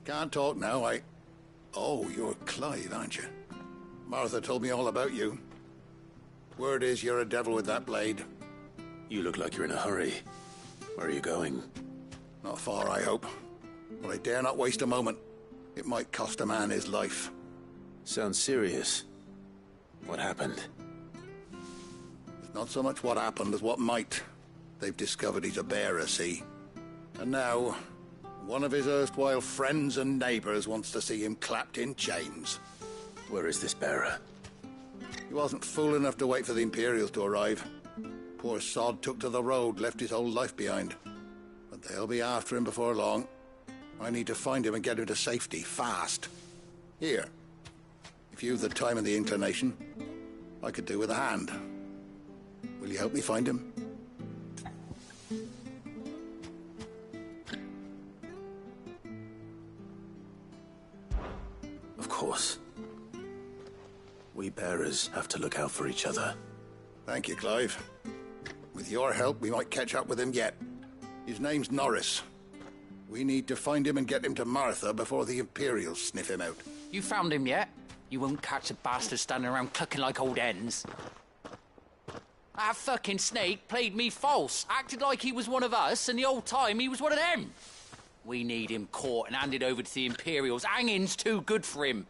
Can't talk now, Oh, you're Clive, aren't you? Martha told me all about you. Word is you're a devil with that blade. You look like you're in a hurry. Where are you going? Not far, I hope. But I dare not waste a moment. It might cost a man his life. Sounds serious. What happened? It's not so much what happened as what might. They've discovered he's a bearer, see? And now, one of his erstwhile friends and neighbors wants to see him clapped in chains. Where is this bearer? He wasn't fool enough to wait for the Imperials to arrive. Poor sod took to the road, left his whole life behind. But they'll be after him before long. I need to find him and get him to safety, fast. Here. If you've the time and the inclination, I could do with a hand. Will you help me find him? Of course. We bearers have to look out for each other. Thank you, Clive. With your help, we might catch up with him yet. His name's Norris. We need to find him and get him to Martha before the Imperials sniff him out. You found him yet? You won't catch a bastard standing around clucking like old hens. That fucking snake played me false, acted like he was one of us, and the whole time he was one of them. We need him caught and handed over to the Imperials. Hanging's too good for him.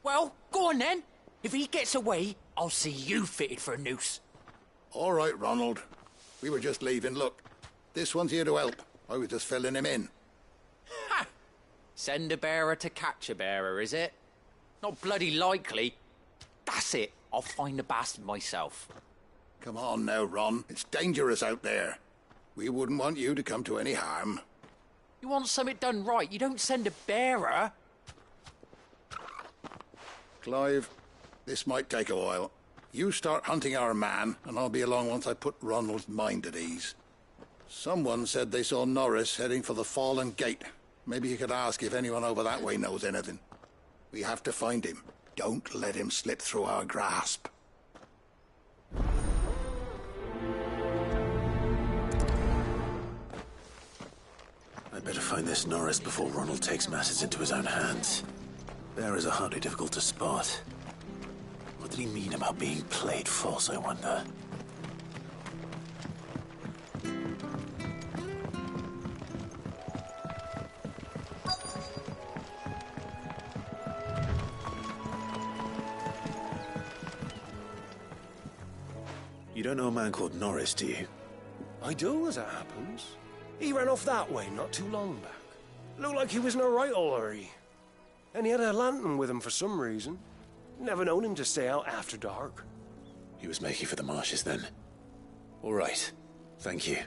Well, go on then. If he gets away, I'll see you fitted for a noose. All right, Ronald. We were just leaving. Look, this one's here to help. I was just filling him in. Ha! Send a bearer to catch a bearer, is it? Not bloody likely. That's it. I'll find the bastard myself. Come on now, Ron. It's dangerous out there. We wouldn't want you to come to any harm. You want something done right, you don't send a bearer. Clive, this might take a while. You start hunting our man, and I'll be along once I put Ronald's mind at ease. Someone said they saw Norris heading for the Fallen Gate. Maybe you could ask if anyone over that way knows anything. We have to find him. Don't let him slip through our grasp. I'd better find this Norris before Ronald takes matters into his own hands. Bearers are hardly difficult to spot. What did he mean about being played false, I wonder? You don't know a man called Norris, do you? I do, as it happens. He ran off that way not too long back. Looked like he was in a right old hurry. And he had a lantern with him for some reason. Never known him to stay out after dark. He was making for the marshes then. All right. Thank you.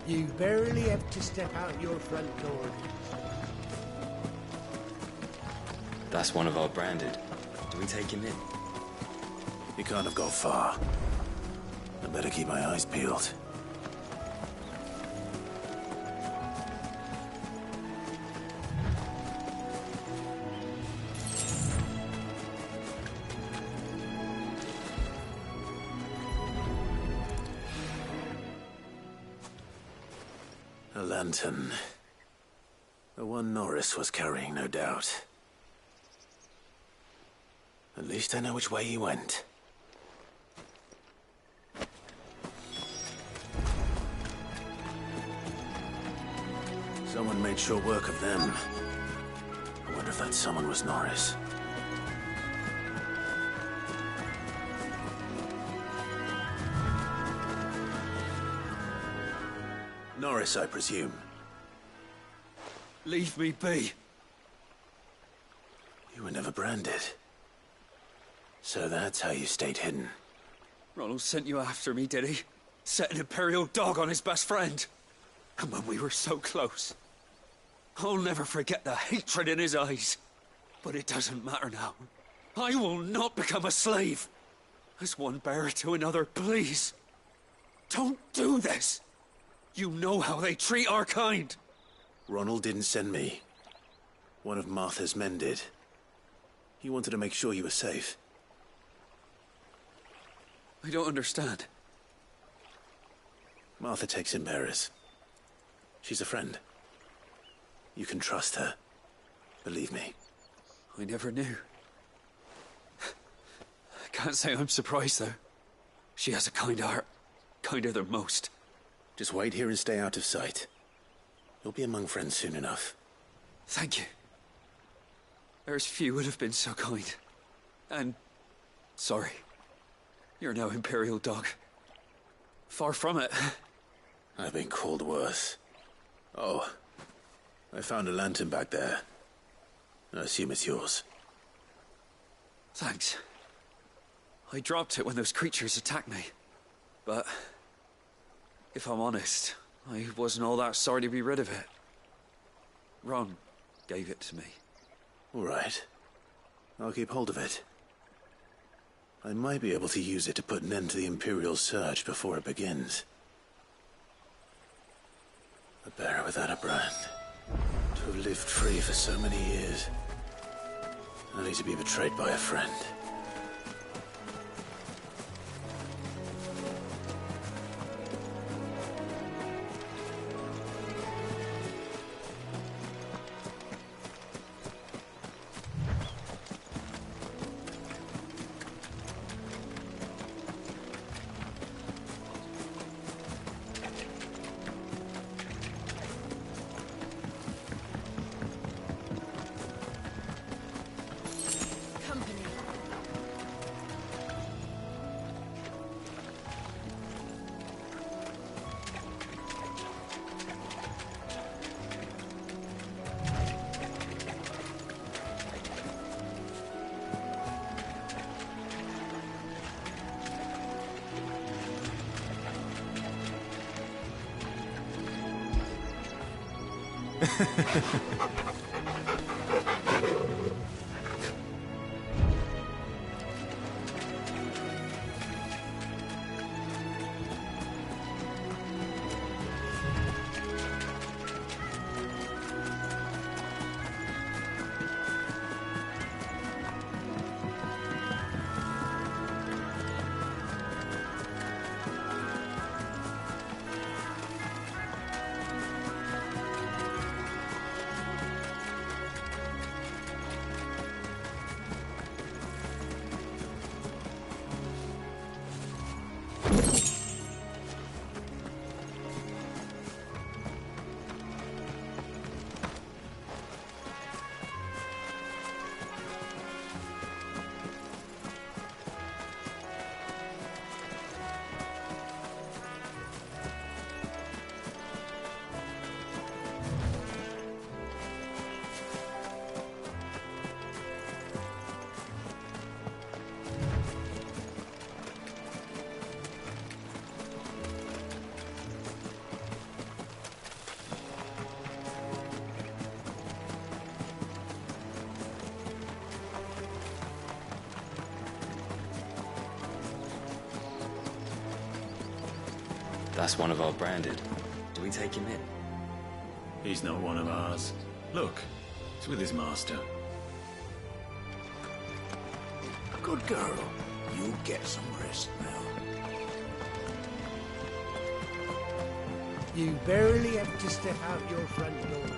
You barely have to step out your front door. That's one of our branded. Do we take him in? He can't have got far. I better keep my eyes peeled. A lantern. The one Norris was carrying, no doubt. At least I know which way he went. Someone made short work of them. I wonder if that someone was Norris. Norris, I presume. Leave me be. You were never branded. So that's how you stayed hidden. Ronald sent you after me, did he? Set an Imperial dog on his best friend. And when we were so close. I'll never forget the hatred in his eyes. But it doesn't matter now. I will not become a slave. As one bearer to another, please. Don't do this. You know how they treat our kind. Ronald didn't send me. One of Martha's men did. He wanted to make sure you were safe. I don't understand. Martha takes in bearers. She's a friend. You can trust her. Believe me. I never knew. I can't say I'm surprised, though. She has a kind heart. Kinder than most. Just wait here and stay out of sight. You'll be among friends soon enough. Thank you. There's few would have been so kind. And... sorry. You're no Imperial dog. Far from it. I've been called worse. Oh, I found a lantern back there. I assume it's yours. Thanks. I dropped it when those creatures attacked me. But... if I'm honest, I wasn't all that sorry to be rid of it. Ron gave it to me. All right. I'll keep hold of it. I might be able to use it to put an end to the Imperial Surge before it begins. A bearer without a brand. To have lived free for so many years. Only to be betrayed by a friend. That's one of our branded. Do we take him in? He's not one of ours. Look, he's with his master. Good girl. You get some rest now. You barely have to step out your front door.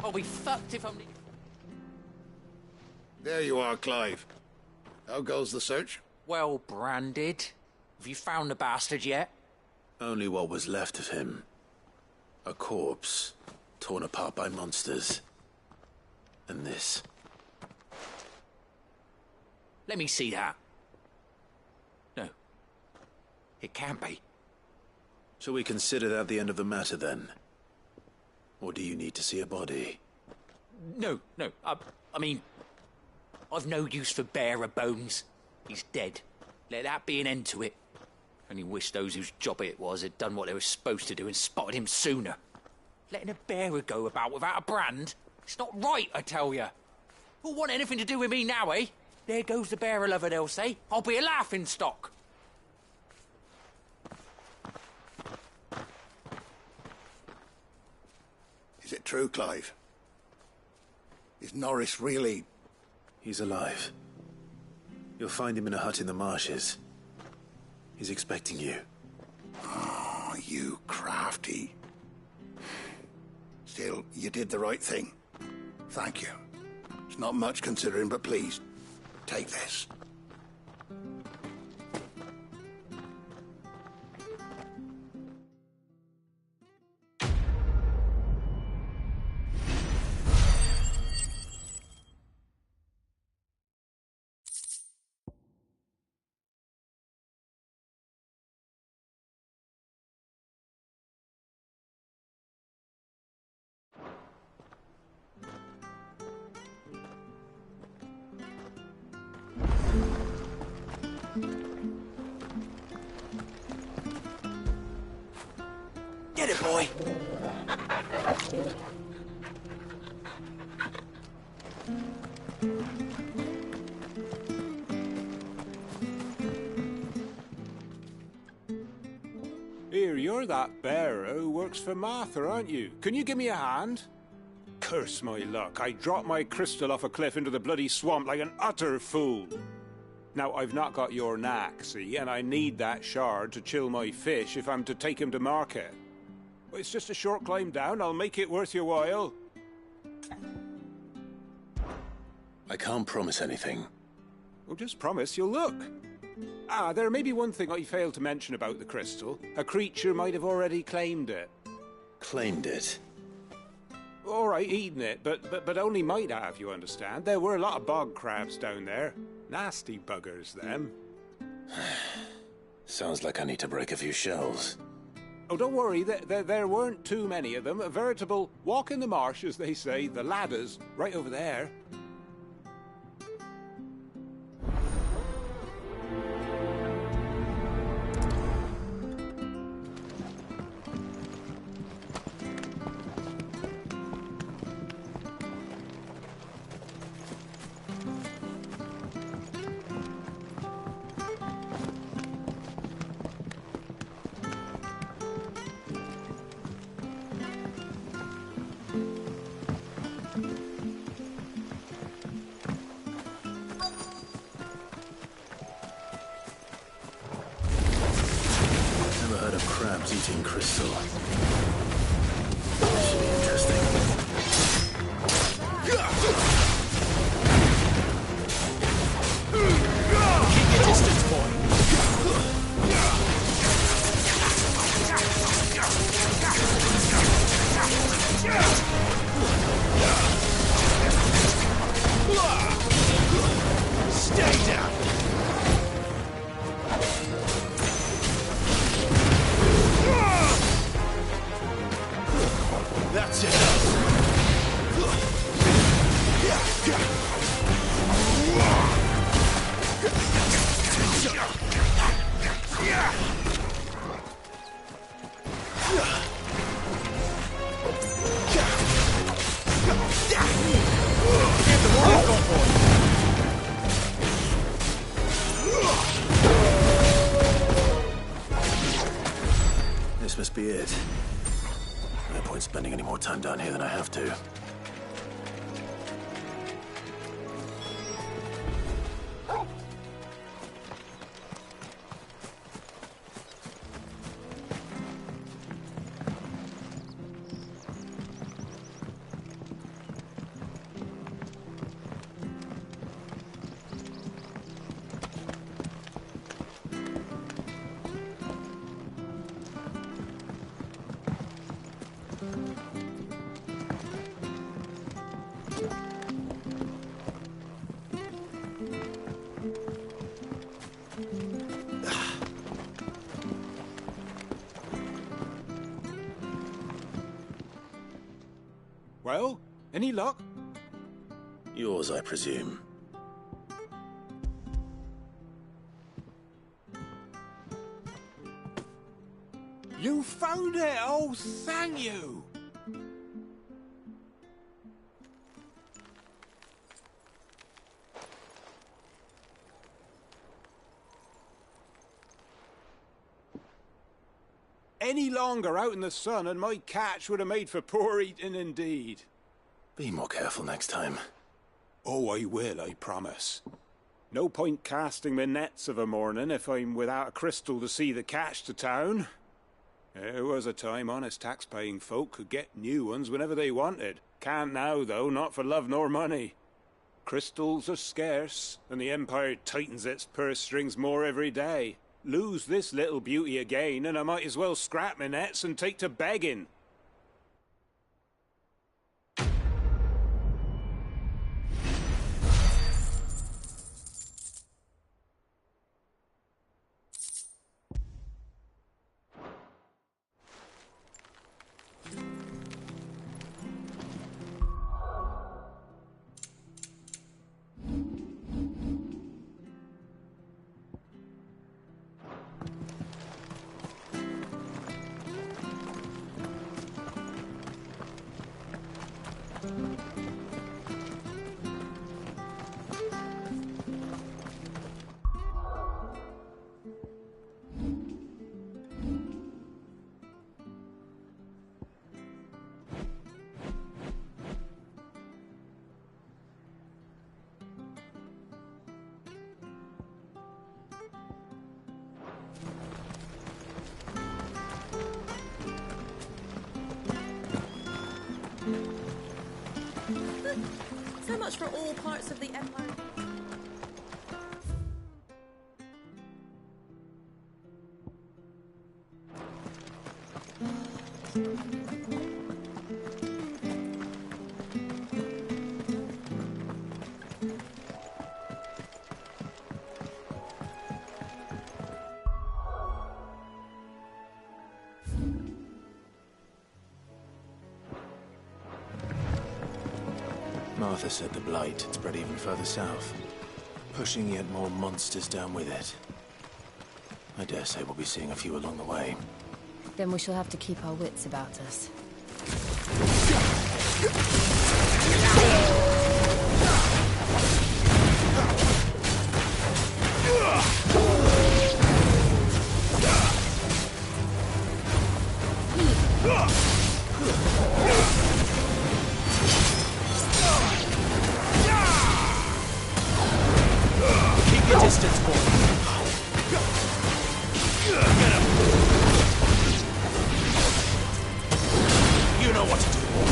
I'll be fucked if I'm... There you are, Clive. How goes the search? Well branded. Have you found the bastard yet? Only what was left of him. A corpse, torn apart by monsters. And this. Let me see that. No. It can't be. Shall we consider that the end of the matter, then? Or do you need to see a body? No. I mean... I've no use for bearer bones. He's dead. Let that be an end to it. Only wish those whose job it was had done what they were supposed to do and spotted him sooner. Letting a bearer go about without a brand? It's not right, I tell you. Who'll want anything to do with me now, eh? There goes the bearer lover, they'll say. I'll be a laughing stock. Is it true, Clive? Is Norris really... He's alive. You'll find him in a hut in the marshes. He's expecting you. Oh, you crafty. Still, you did the right thing. Thank you. It's not much considering, but please, take this. Get it, boy! Here, you're that bearer who works for Martha, aren't you? Can you give me a hand? Curse my luck, I dropped my crystal off a cliff into the bloody swamp like an utter fool. Now, I've not got your knack, see, and I need that shard to chill my fish if I'm to take him to market. But it's just a short climb down, I'll make it worth your while. I can't promise anything. Well, just promise you'll look. Ah, there may be one thing I failed to mention about the crystal. A creature might have already claimed it. Claimed it? All right, eaten it, but only might have, you understand. There were a lot of bog crabs down there. Nasty buggers, them. Sounds like I need to break a few shells. Oh, don't worry, there weren't too many of them. A veritable walk in the marsh, as they say, the ladders, right over there. Crabs eating crystal. This should be interesting. Keep your distance, boy. Stay down. That's it. This must be it. No point spending any more time down here than I have to. Well, any luck? Yours, I presume. You found it! Oh, thank you! any longer out in the sun and my catch would have made for poor eating indeed. Be more careful next time. Oh, I will, I promise. No point casting my nets of a morning if I'm without a crystal to see the catch to town. There was a time honest tax-paying folk could get new ones whenever they wanted. Can't now, though, not for love nor money. Crystals are scarce, and the Empire tightens its purse strings more every day. Lose this little beauty again, and I might as well scrap my nets and take to begging. So much for all parts of the Empire. Martha said the blight had spread even further south, pushing yet more monsters down with it. I dare say we'll be seeing a few along the way. Then we shall have to keep our wits about us. Keep your distance, boy. Get him. You know what to do, boy.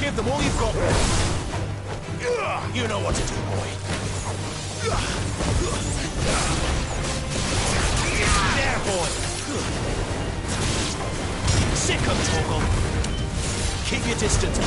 Give them all you've got. You know what to do, boy. There, boy. Sick of Torgal. Keep your distance,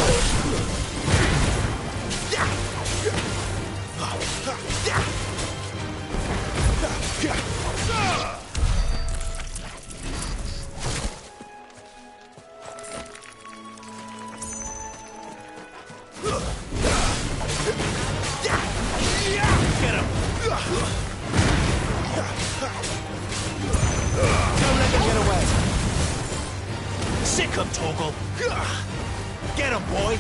Sick him, Torgal. Get him, boy.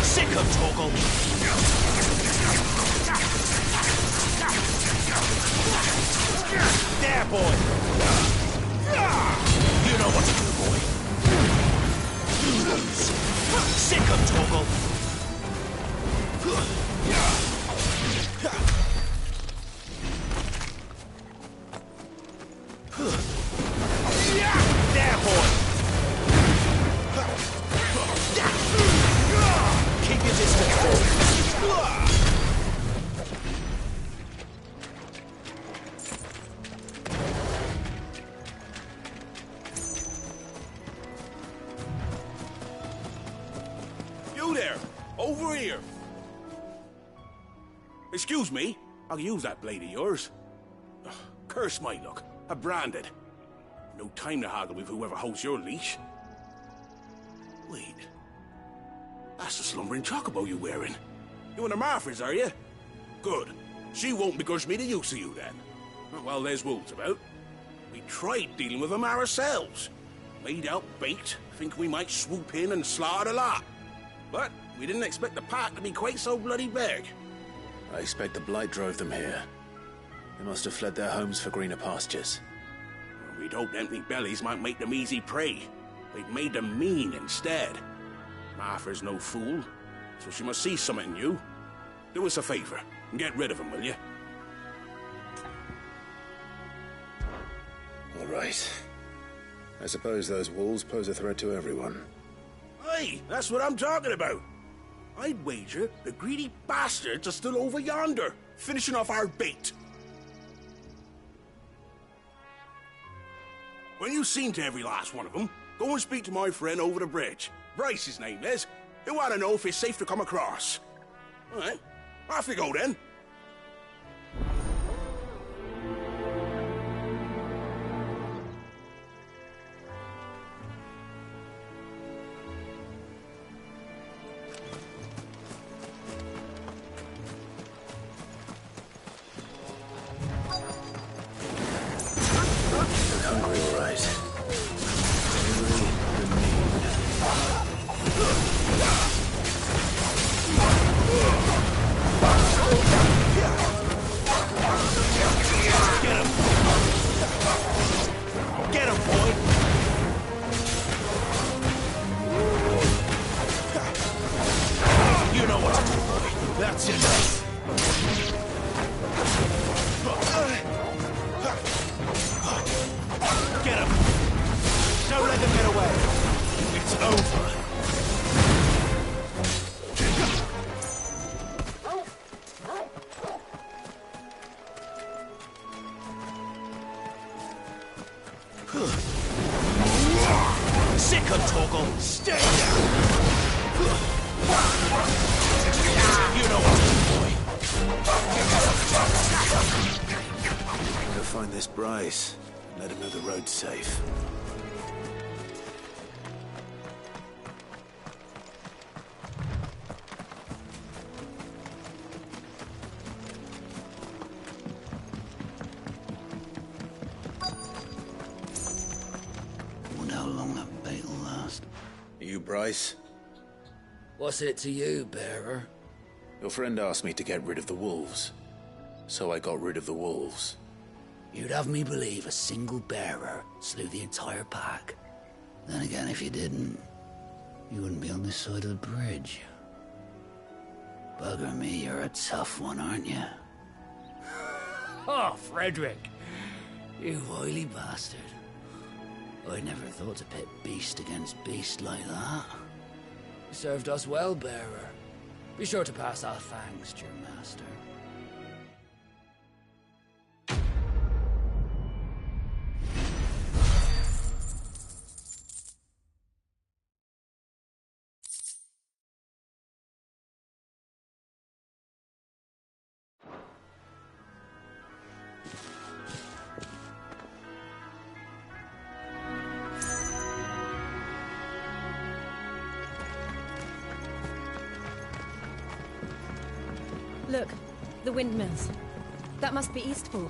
Sick him, Torgal. There, boy. You know what to do, boy. Sick of Torgal. There, boy. Keep your distance, boy. You there! Over here! Excuse me, I'll use that blade of yours. Ugh, curse my luck. I'm branded. No time to haggle with whoever holds your leash. Wait. That's the slumbering chocobo you're wearing. You and the Marthas, are you? Good. She won't begrudge me the use of you, then. Well, there's wolves about. We tried dealing with them ourselves. Made out baked, thinking we might swoop in and slaughter the lot. But we didn't expect the pack to be quite so bloody big. I expect the blight drove them here. They must have fled their homes for greener pastures. We'd hoped empty bellies might make them easy prey. They'd made them mean instead. Martha's no fool, so she must see something in you. Do us a favor and get rid of them, will you? All right. I suppose those wolves pose a threat to everyone. Hey, that's what I'm talking about. I'd wager the greedy bastards are still over yonder, finishing off our bait. When you've seen to every last one of them, go and speak to my friend over the bridge. Bryce, his name is. He'll want to know if it's safe to come across. All right, off we go then. Bryce, and let him know the road's safe. Wonder how long that bait will last. You, Bryce? What's it to you, bearer? Your friend asked me to get rid of the wolves, so I got rid of the wolves. You'd have me believe a single bearer slew the entire pack. Then again, if you didn't, you wouldn't be on this side of the bridge. Bugger me, you're a tough one, aren't you? Oh, Frederick. You wily bastard. I never thought to pit beast against beast like that. You served us well, bearer. Be sure to pass our thanks to your master. Look, the windmills. That must be Eastpool.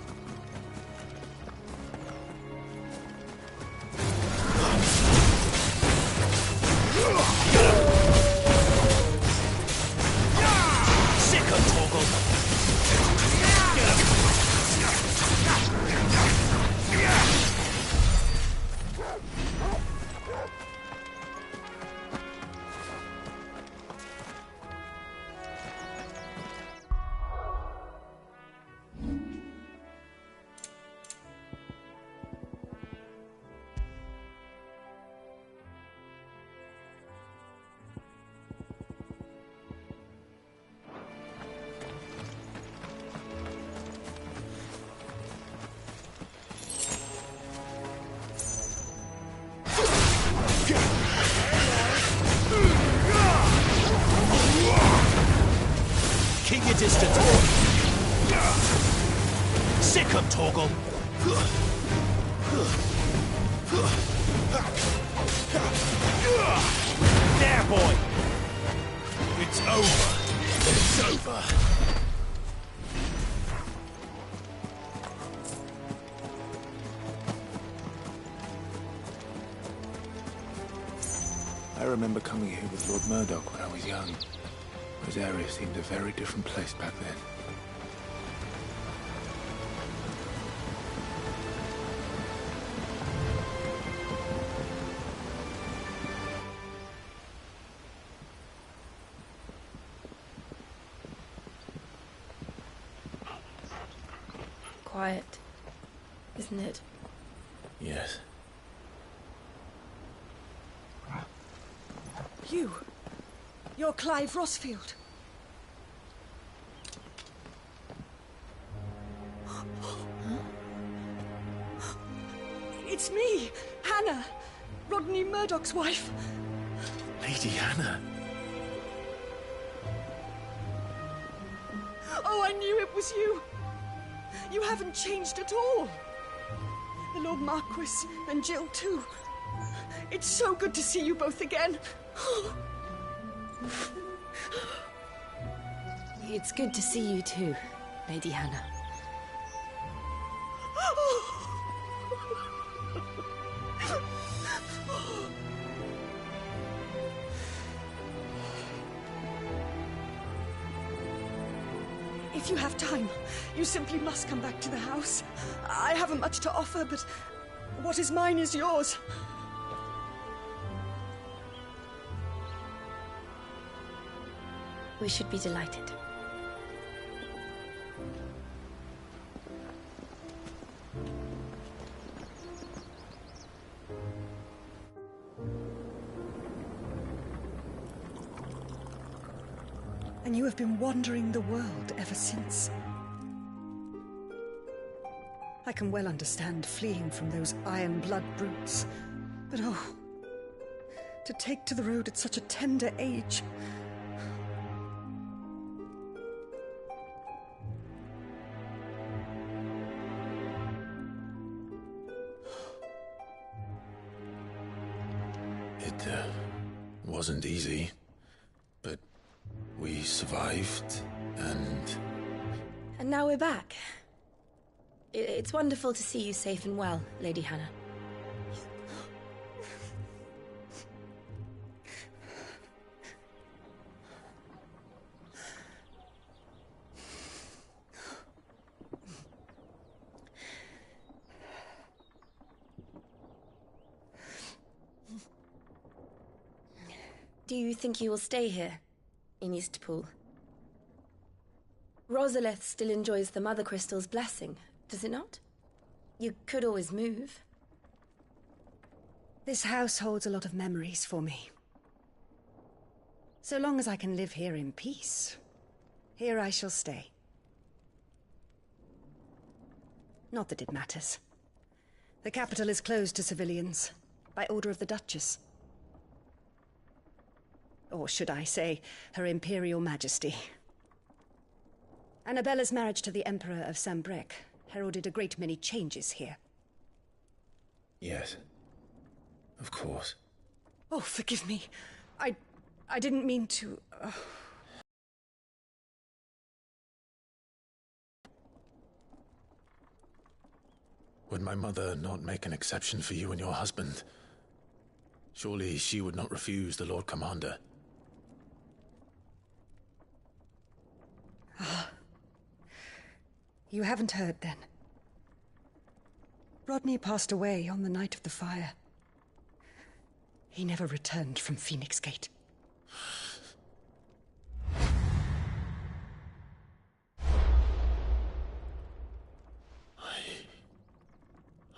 distance, boy. Sick up, Torgal. There, boy. It's over. It's over. I remember coming here with Lord Murdoch when I was young. This area seemed a very different place back then. Quiet, isn't it? Yes. You're Clive Rossfield. It's me, Hannah, Rodney Murdoch's wife. Lady Hannah. Oh, I knew it was you. You haven't changed at all. The Lord Marquis and Jill too. It's so good to see you both again. It's good to see you too, Lady Hannah. If you have time, you simply must come back to the house. I haven't much to offer, but what is mine is yours. We should be delighted. And you have been wandering the world ever since. I can well understand fleeing from those iron blood brutes. But oh, to take to the road at such a tender age. It wasn't easy, but we survived, and... And now we're back. It's wonderful to see you safe and well, Lady Hannah. Do you think you will stay here, in Eastpool? Rosalith still enjoys the Mother Crystal's blessing, does it not? You could always move. This house holds a lot of memories for me. So long as I can live here in peace, here I shall stay. Not that it matters. The capital is closed to civilians, by order of the Duchess. Or should I say, Her Imperial Majesty. Annabella's marriage to the Emperor of Sambrec heralded a great many changes here. Yes. Of course. Oh, forgive me. I didn't mean to... Would my mother not make an exception for you and your husband? Surely she would not refuse the Lord Commander. You haven't heard, then. Rodney passed away on the night of the fire. He never returned from Phoenix Gate.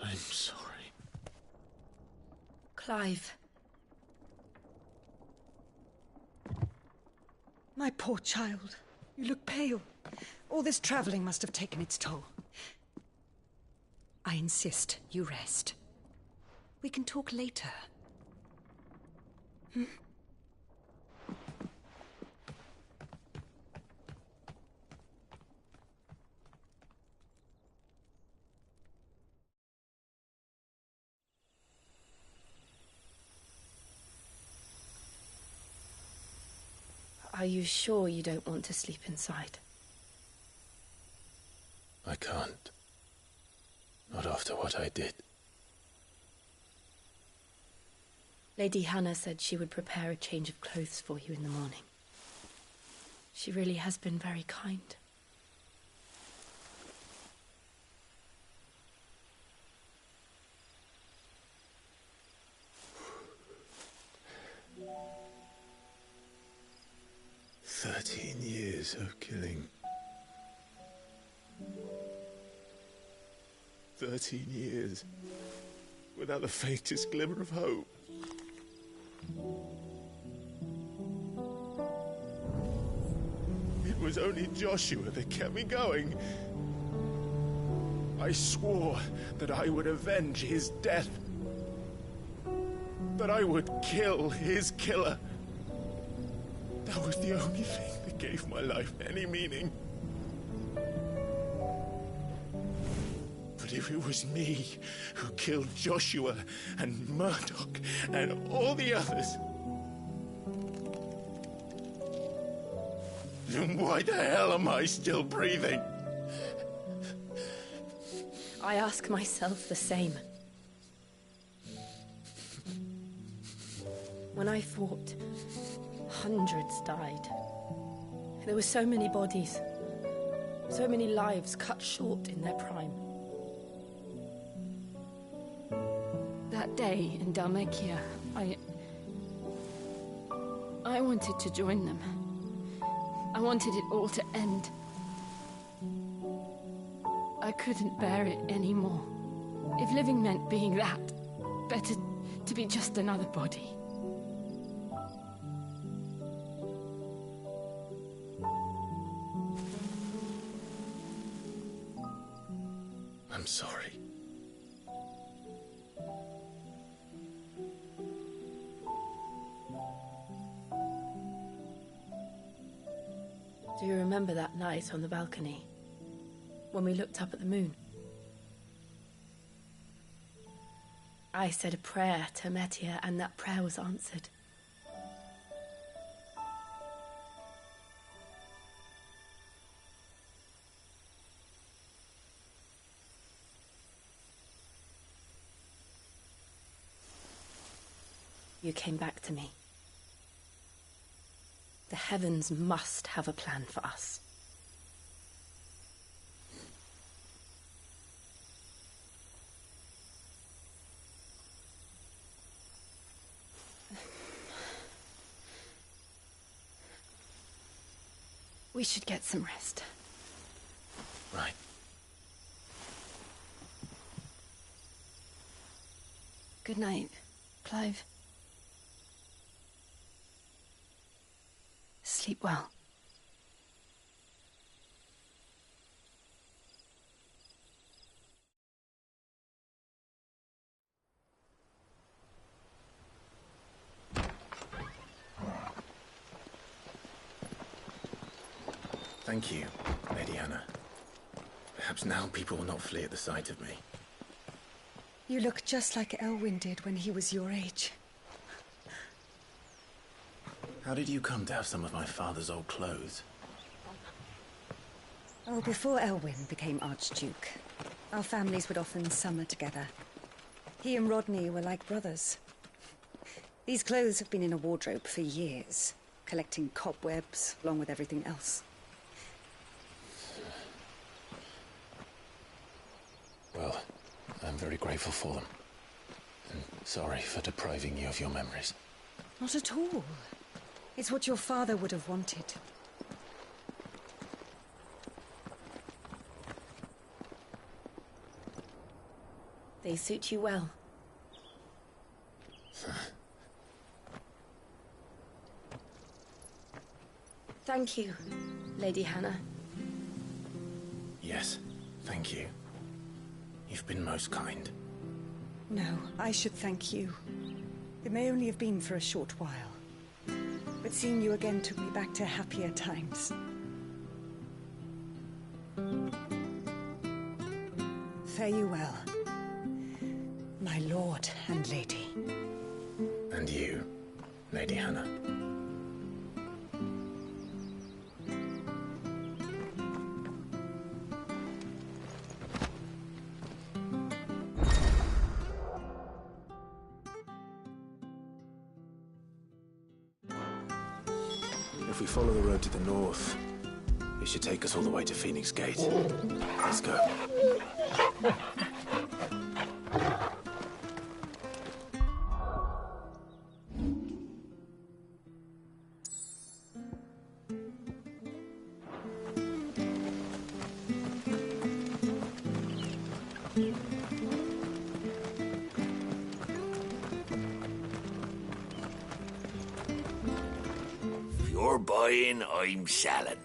I'm sorry. Clive. My poor child. You look pale. All this traveling must have taken its toll. I insist you rest. We can talk later. Are you sure you don't want to sleep inside? I can't. Not after what I did. Lady Hannah said she would prepare a change of clothes for you in the morning. She really has been very kind. Years of killing. 13 years without the faintest glimmer of hope. It was only Joshua that kept me going. I swore that I would avenge his death. That I would kill his killer. That was the only thing that gave my life any meaning. But if it was me who killed Joshua and Murdoch and all the others, then why the hell am I still breathing? I ask myself the same. When I fought, hundreds died. There were so many bodies, so many lives cut short in their prime. That day in Dalmacia, I wanted to join them. I wanted it all to end. I couldn't bear it anymore. If living meant being that, better to be just another body. I'm sorry. Do you remember that night on the balcony, when we looked up at the moon? I said a prayer to Metia, and that prayer was answered. You came back to me. The heavens must have a plan for us. We should get some rest. Right. Good night, Clive. Sleep well. Thank you, Lady Hannah. Perhaps now people will not flee at the sight of me. You look just like Elwyn did when he was your age. How did you come to have some of my father's old clothes? Oh, before Elwyn became Archduke, our families would often summer together. He and Rodney were like brothers. These clothes have been in a wardrobe for years, collecting cobwebs along with everything else. Well, I'm very grateful for them. And sorry for depriving you of your memories. Not at all. It's what your father would have wanted. They suit you well. Thank you, Lady Hannah. Yes, thank you. You've been most kind. No, I should thank you. It may only have been for a short while. But seeing you again took me back to happier times. Fare you well, my lord and lady. And you, Lady Hannah. If we follow the road to the north, it should take us all the way to Phoenix Gate. Let's go. If you're buying, I'm selling.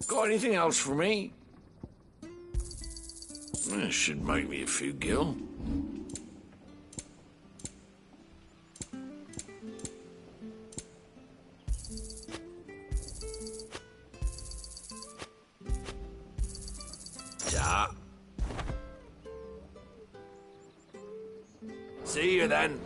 Got anything else for me? This should make me a few gil. Yeah. See you then.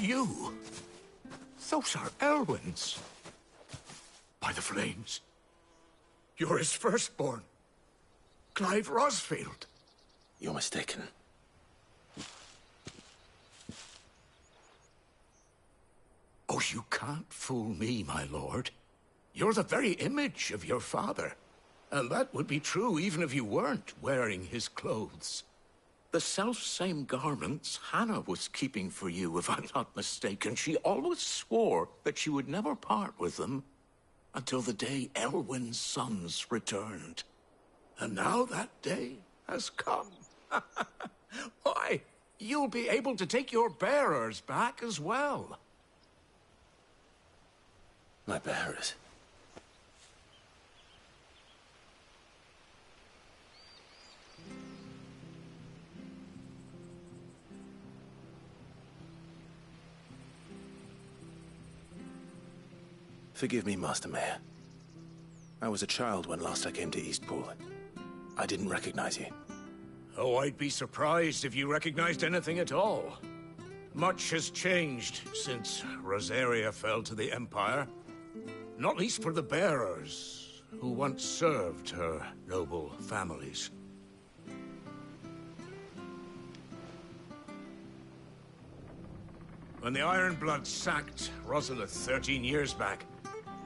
You? Those are Elwyn's. By the flames. You're his firstborn. Clive Rosfield. You're mistaken. Oh, you can't fool me, my lord. You're the very image of your father. And that would be true even if you weren't wearing his clothes. The self-same garments Hannah was keeping for you, if I'm not mistaken. She always swore that she would never part with them until the day Elwyn's sons returned. And now that day has come. Why, you'll be able to take your bearers back as well. My bearers? Forgive me, Master Mayor. I was a child when last I came to Eastpool. I didn't recognize you. Oh, I'd be surprised if you recognized anything at all. Much has changed since Rosaria fell to the Empire. Not least for the bearers, who once served her noble families. When the Ironbloods sacked Rosalith 13 years back,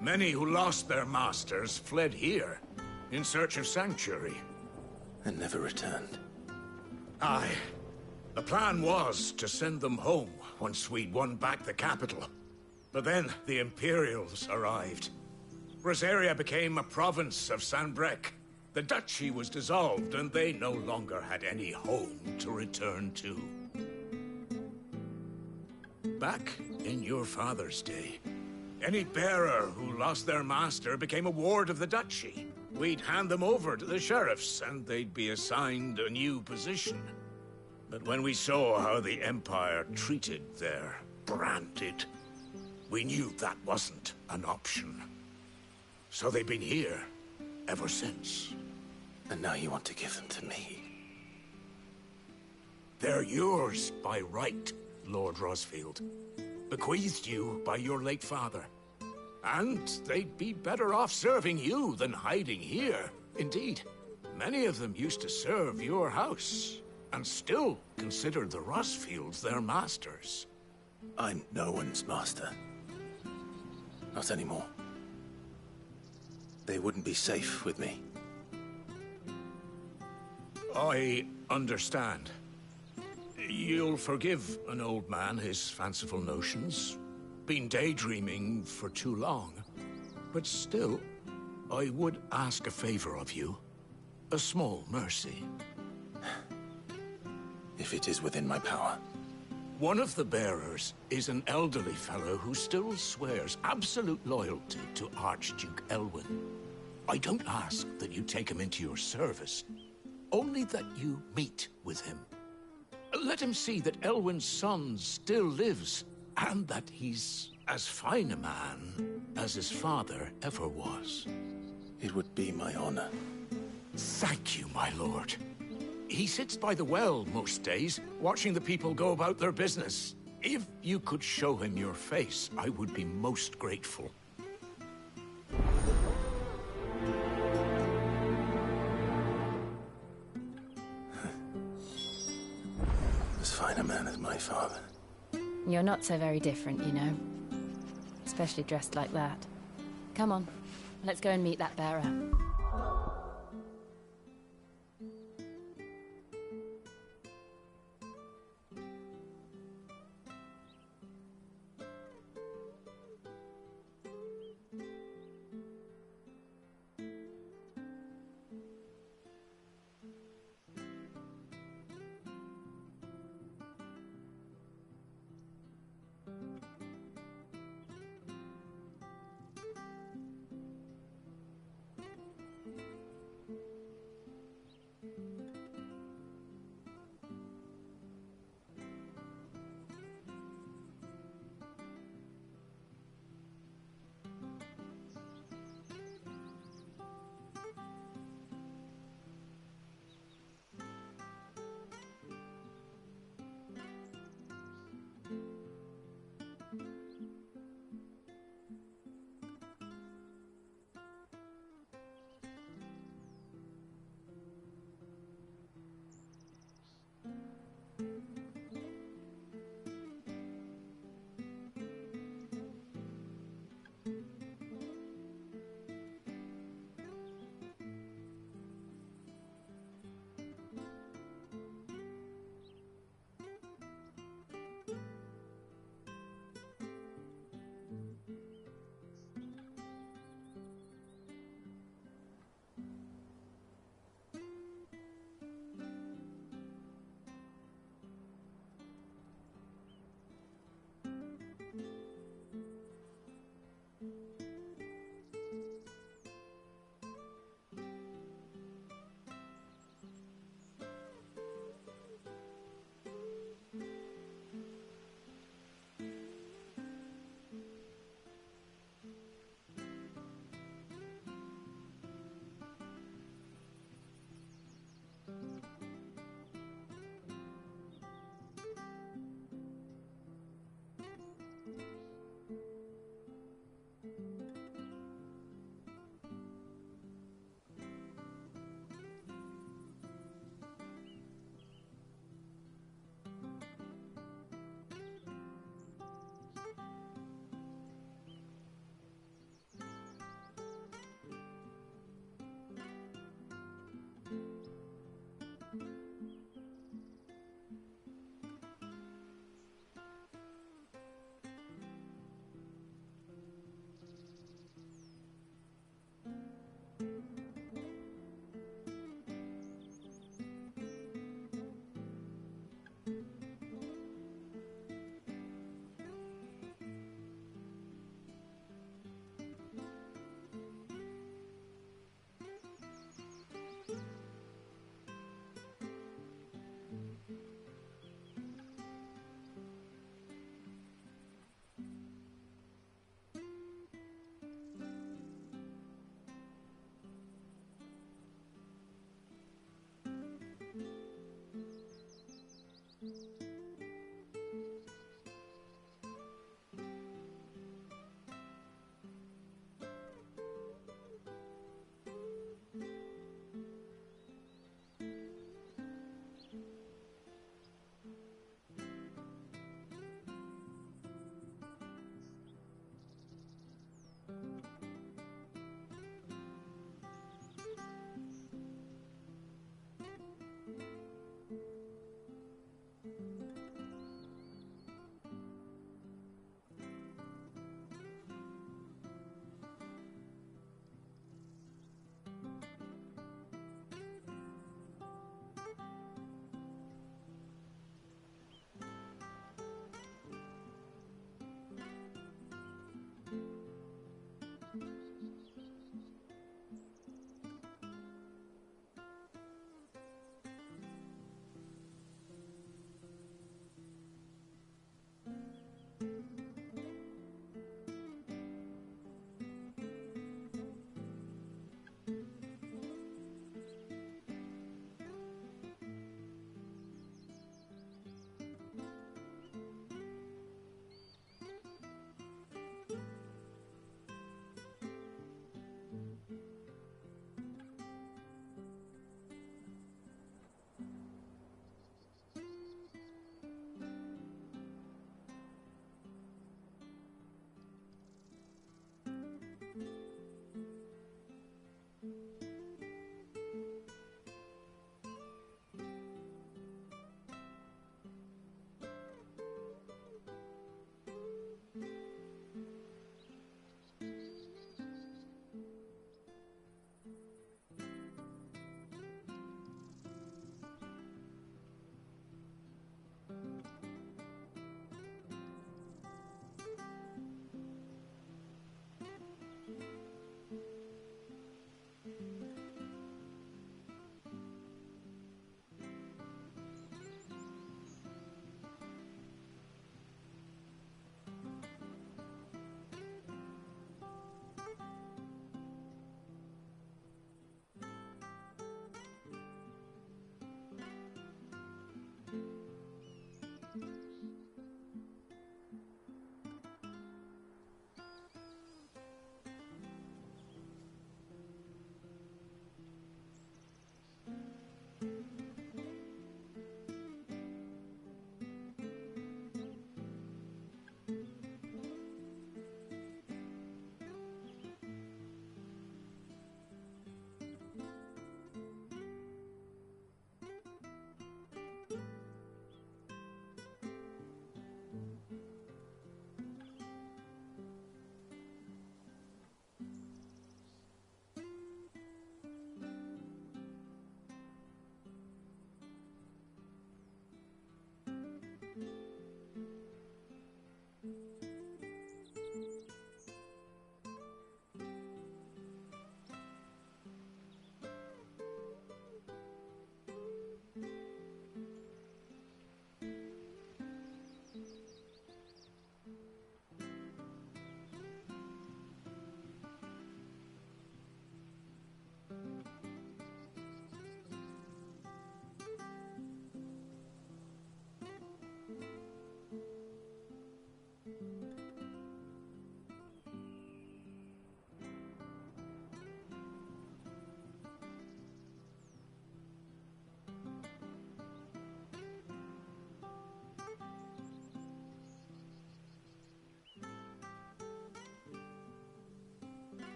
many who lost their masters fled here, in search of sanctuary. And never returned. Aye. The plan was to send them home once we'd won back the capital. But then the Imperials arrived. Rosaria became a province of Sanbreque. The duchy was dissolved, and they no longer had any home to return to. Back in your father's day, any bearer who lost their master became a ward of the duchy. We'd hand them over to the sheriffs, and they'd be assigned a new position. But when we saw how the Empire treated their branded We knew that wasn't an option. So they've been here ever since. And now you want to give them to me? They're yours by right, Lord Rosfield. Bequeathed you by your late father. And they'd be better off serving you than hiding here. Indeed, many of them used to serve your house, and still consider the Rosfields their masters. I'm no one's master. Not anymore. They wouldn't be safe with me. I understand. You'll forgive an old man his fanciful notions. Been daydreaming for too long. But still, I would ask a favor of you. A small mercy. If it is within my power. One of the bearers is an elderly fellow who still swears absolute loyalty to Archduke Elwyn. I don't ask that you take him into your service, only that you meet with him. Let him see that Elwyn's son still lives, and that he's as fine a man as his father ever was. It would be my honor. Thank you, my lord. He sits by the well most days, watching the people go about their business. If you could show him your face, I would be most grateful. As fine a man as my father. You're not so very different, you know. Especially dressed like that. Come on, let's go and meet that bearer.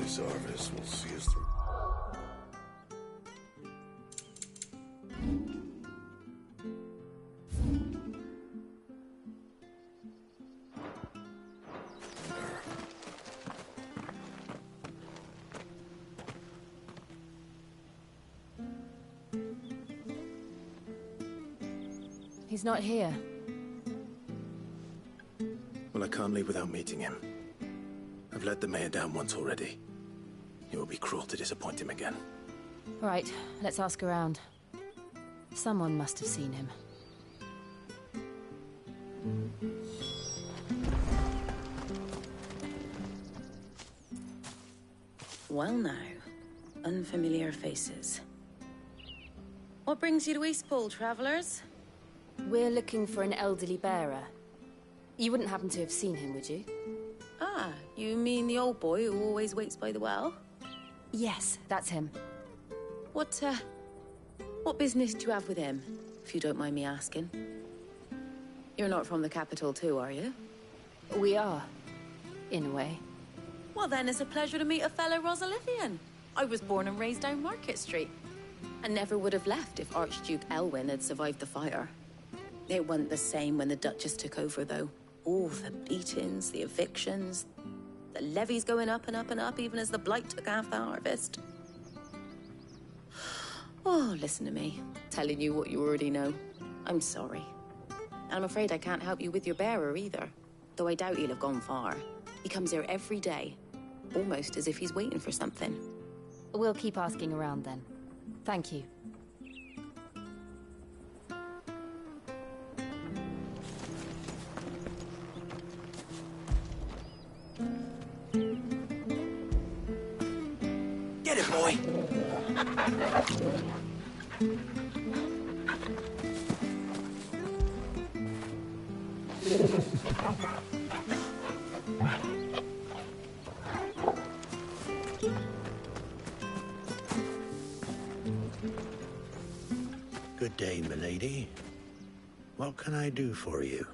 This harvest will see us through. He's not here. Well, I can't leave without meeting him. I've let the mayor down once already. It would be cruel to disappoint him again. All right, let's ask around. Someone must have seen him. Well now, unfamiliar faces. What brings you to Eastpool, travellers? We're looking for an elderly bearer. You wouldn't happen to have seen him, would you? Ah, you mean the old boy who always waits by the well? Yes, that's him. What business do you have with him, if you don't mind me asking? You're not from the capital too, are you? We are, in a way. Well then, it's a pleasure to meet a fellow Rosalithian. I was born and raised down Market Street. And never would have left if Archduke Elwyn had survived the fire. It wasn't the same when the Duchess took over, though. All the beatings, the evictions, the levies going up and up and up, even as the blight took half the harvest. Oh, listen to me, telling you what you already know. I'm sorry. And I'm afraid I can't help you with your bearer either, though I doubt he'll have gone far. He comes here every day, almost as if he's waiting for something. We'll keep asking around then. Thank you. Get it, boy! Good day, milady. What can I do for you?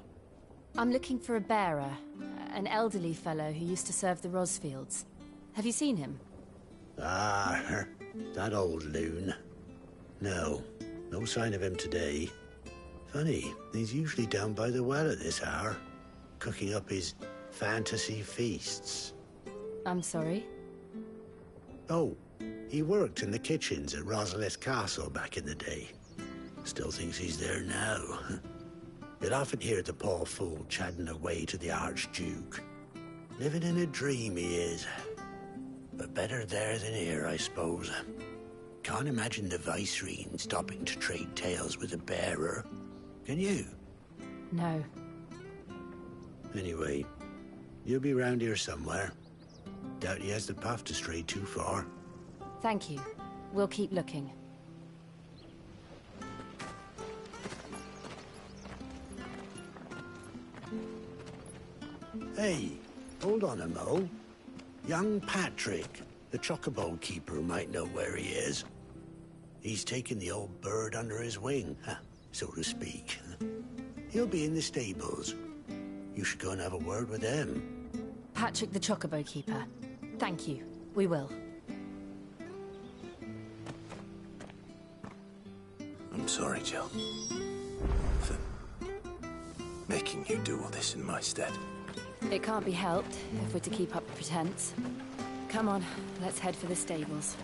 I'm looking for a bearer, an elderly fellow who used to serve the Rosfields. Have you seen him? Ah, that old loon. No sign of him today. Funny, he's usually down by the well at this hour, cooking up his fantasy feasts. I'm sorry? Oh, he worked in the kitchens at Rosalith Castle back in the day. Still thinks he's there now. You'll often hear the poor fool chatting away to the Archduke. Living in a dream he is. But better there than here, I suppose. Can't imagine the Viceroy stopping to trade tales with a bearer. Can you? No. Anyway, you'll be round here somewhere. Doubt he has the puff to stray too far. Thank you. We'll keep looking. Hey, hold on a mo. Young Patrick, the chocobo keeper, might know where he is. He's taken the old bird under his wing, so to speak. He'll be in the stables. You should go and have a word with him. Patrick the chocobo keeper. Thank you. We will. I'm sorry, Jill. For making you do all this in my stead. It can't be helped if we're to keep up the pretense. Come on, let's head for the stables.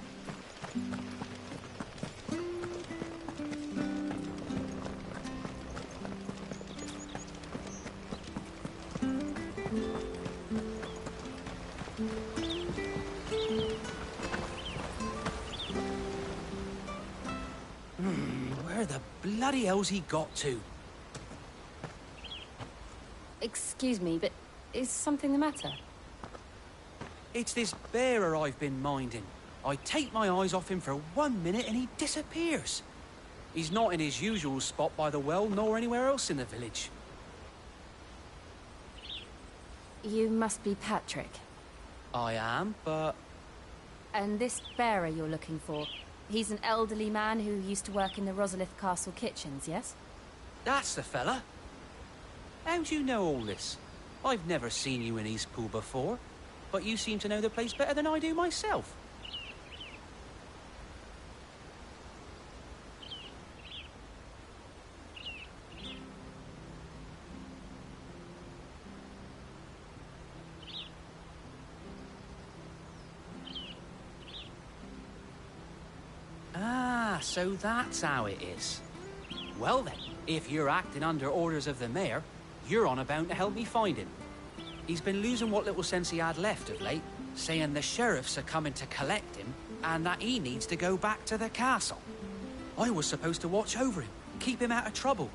Where the bloody hell's he got to? Excuse me, but is something the matter? It's this bearer I've been minding. I take my eyes off him for 1 minute and he disappears. He's not in his usual spot by the well, nor anywhere else in the village. You must be Patrick. I am, but... And this bearer you're looking for, he's an elderly man who used to work in the Rosalith Castle kitchens, yes? That's the fella. How do you know all this? I've never seen you in Eastpool before, but you seem to know the place better than I do myself. Ah, so that's how it is. Well then, if you're acting under orders of the mayor, you're on about to help me find him. He's been losing what little sense he had left of late, saying the sheriffs are coming to collect him and that he needs to go back to the castle. I was supposed to watch over him, keep him out of trouble.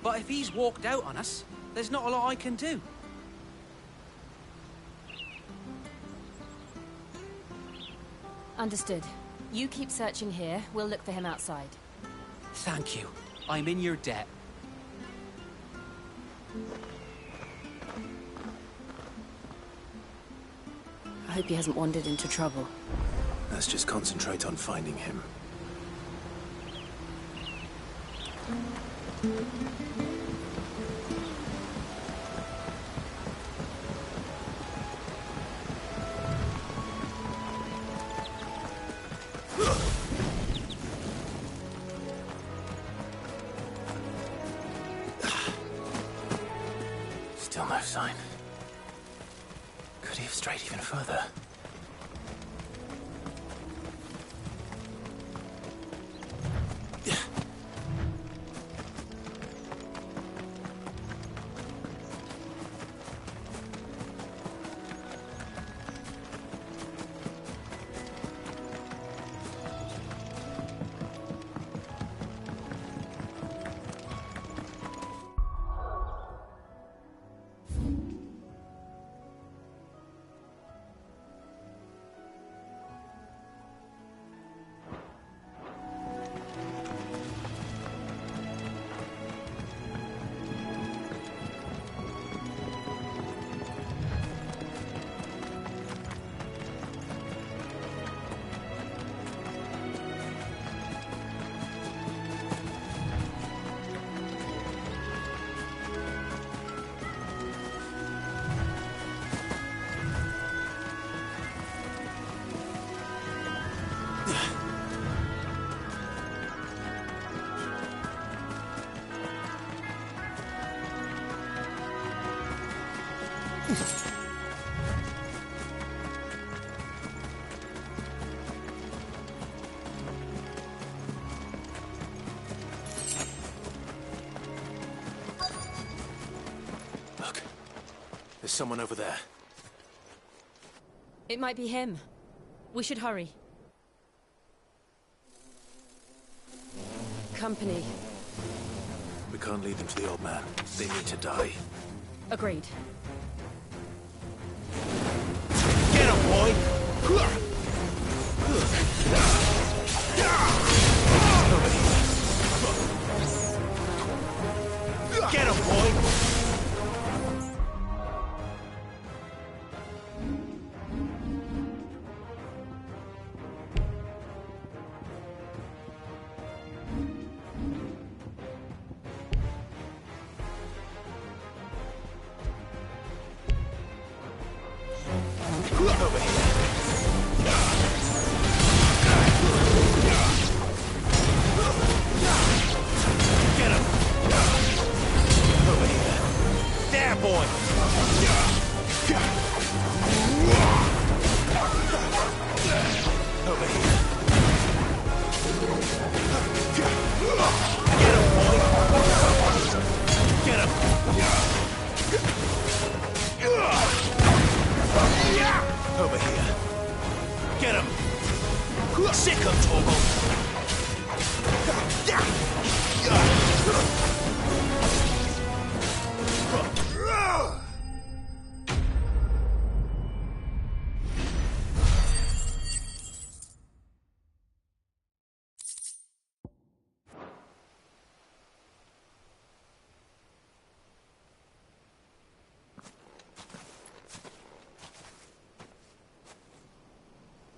But if he's walked out on us, there's not a lot I can do. Understood. You keep searching here, we'll look for him outside. Thank you. I'm in your debt. I hope he hasn't wandered into trouble. Let's just concentrate on finding him. Still no sign. Could he have strayed even further? Look, there's someone over there. It might be him. We should hurry. Company. We can't lead them to the old man. They need to die. Agreed. Get him, boy! Get him, boy! Over here. Get him! Over here. There, boy! Over here. Get him, boy! Get him! Over here. Get him! Sick of Torgal!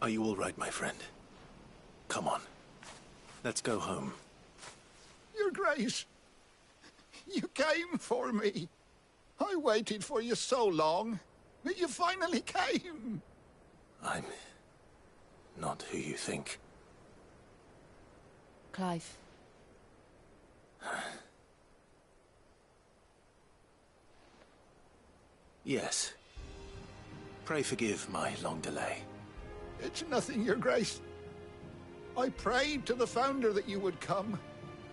Are you all right, my friend? Come on. Let's go home. Your Grace, you came for me. I waited for you so long, but you finally came. I'm not who you think. Clive. Yes. Pray forgive my long delay. It's nothing, Your Grace. I prayed to the Founder that you would come,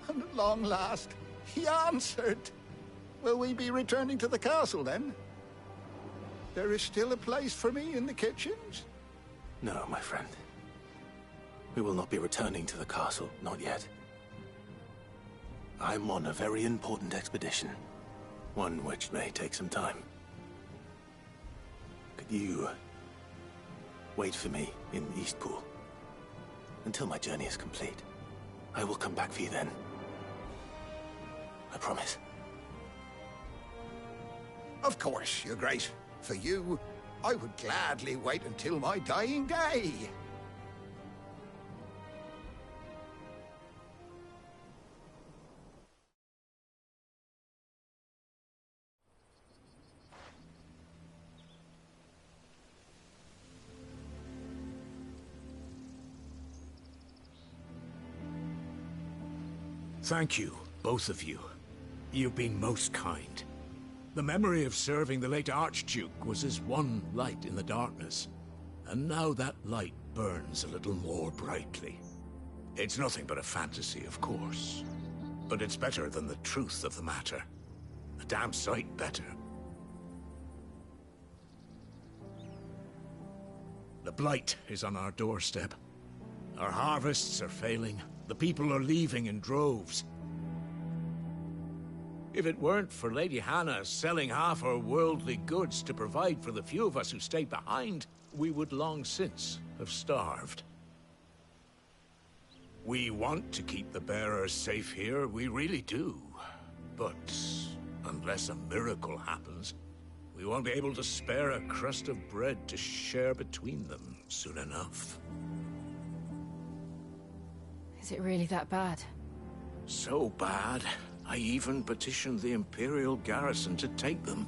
and at long last, he answered. Will we be returning to the castle, then? There is still a place for me in the kitchens? No, my friend. We will not be returning to the castle, not yet. I'm on a very important expedition. One which may take some time. Could you wait for me in Eastpool until my journey is complete? I will come back for you then. I promise. Of course, Your Grace. For you, I would gladly wait until my dying day. Thank you, both of you. You've been most kind. The memory of serving the late Archduke was as one light in the darkness, and now that light burns a little more brightly. It's nothing but a fantasy, of course, but it's better than the truth of the matter. A damn sight better. The blight is on our doorstep. Our harvests are failing. The people are leaving in droves. If it weren't for Lady Hannah selling half her worldly goods to provide for the few of us who stayed behind, we would long since have starved. We want to keep the bearers safe here, we really do. But unless a miracle happens, we won't be able to spare a crust of bread to share between them soon enough. Is it really that bad? So bad, I even petitioned the Imperial garrison to take them.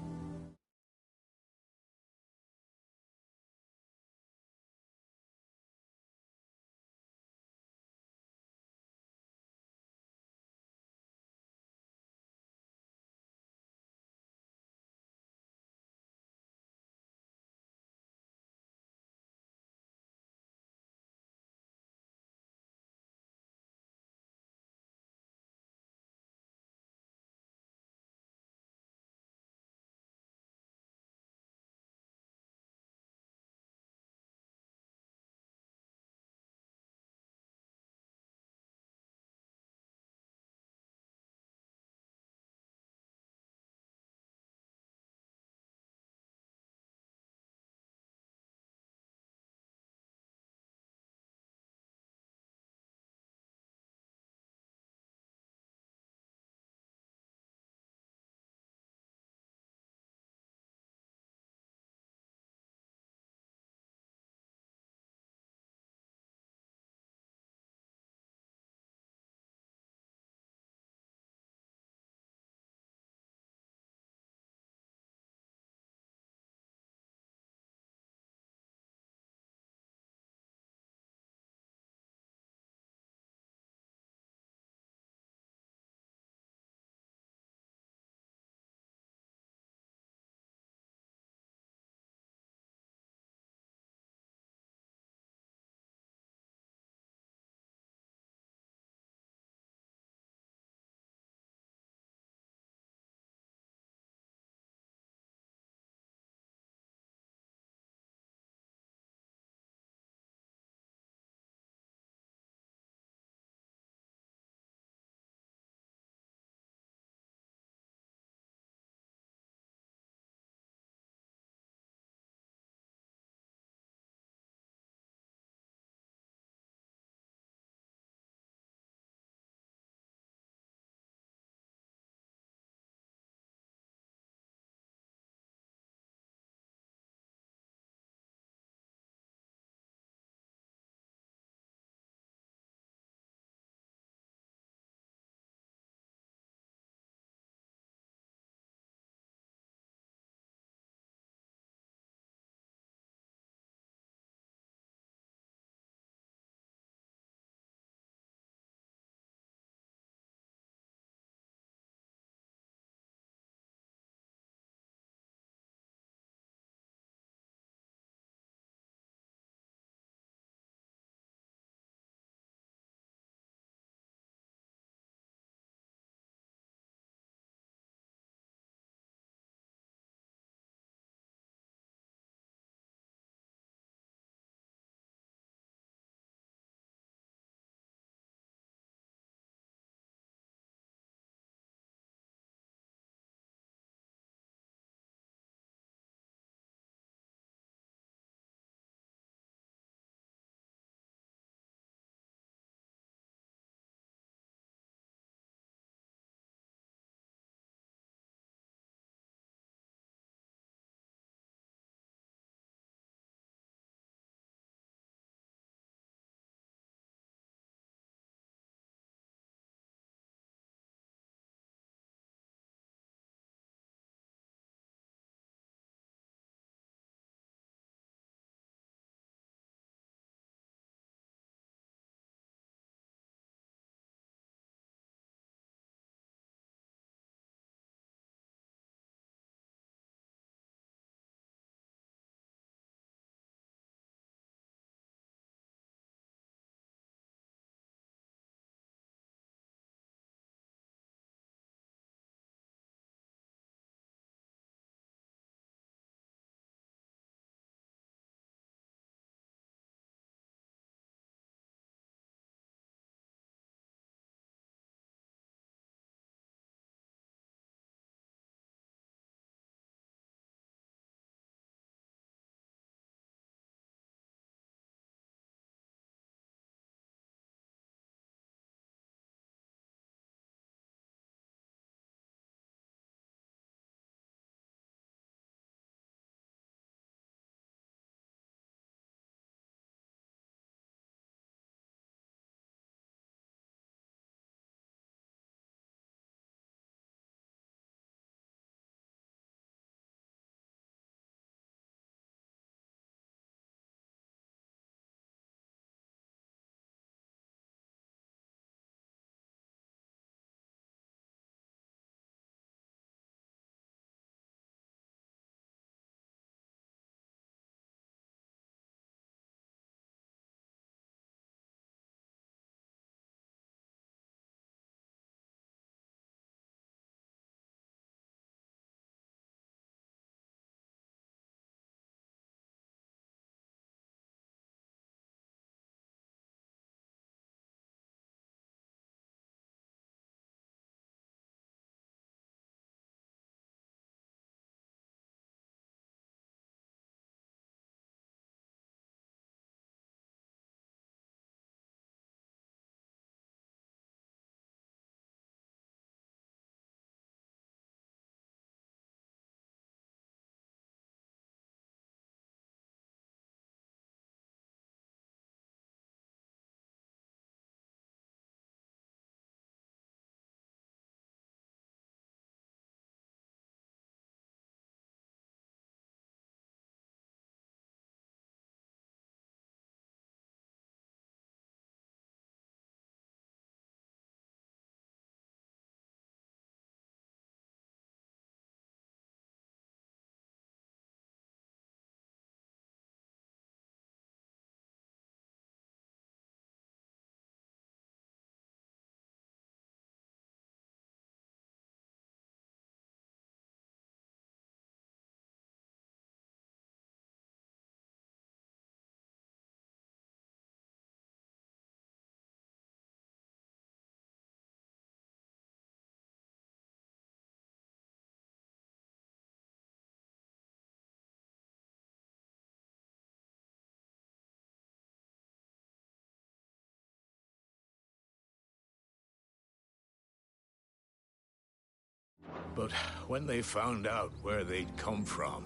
But when they found out where they'd come from,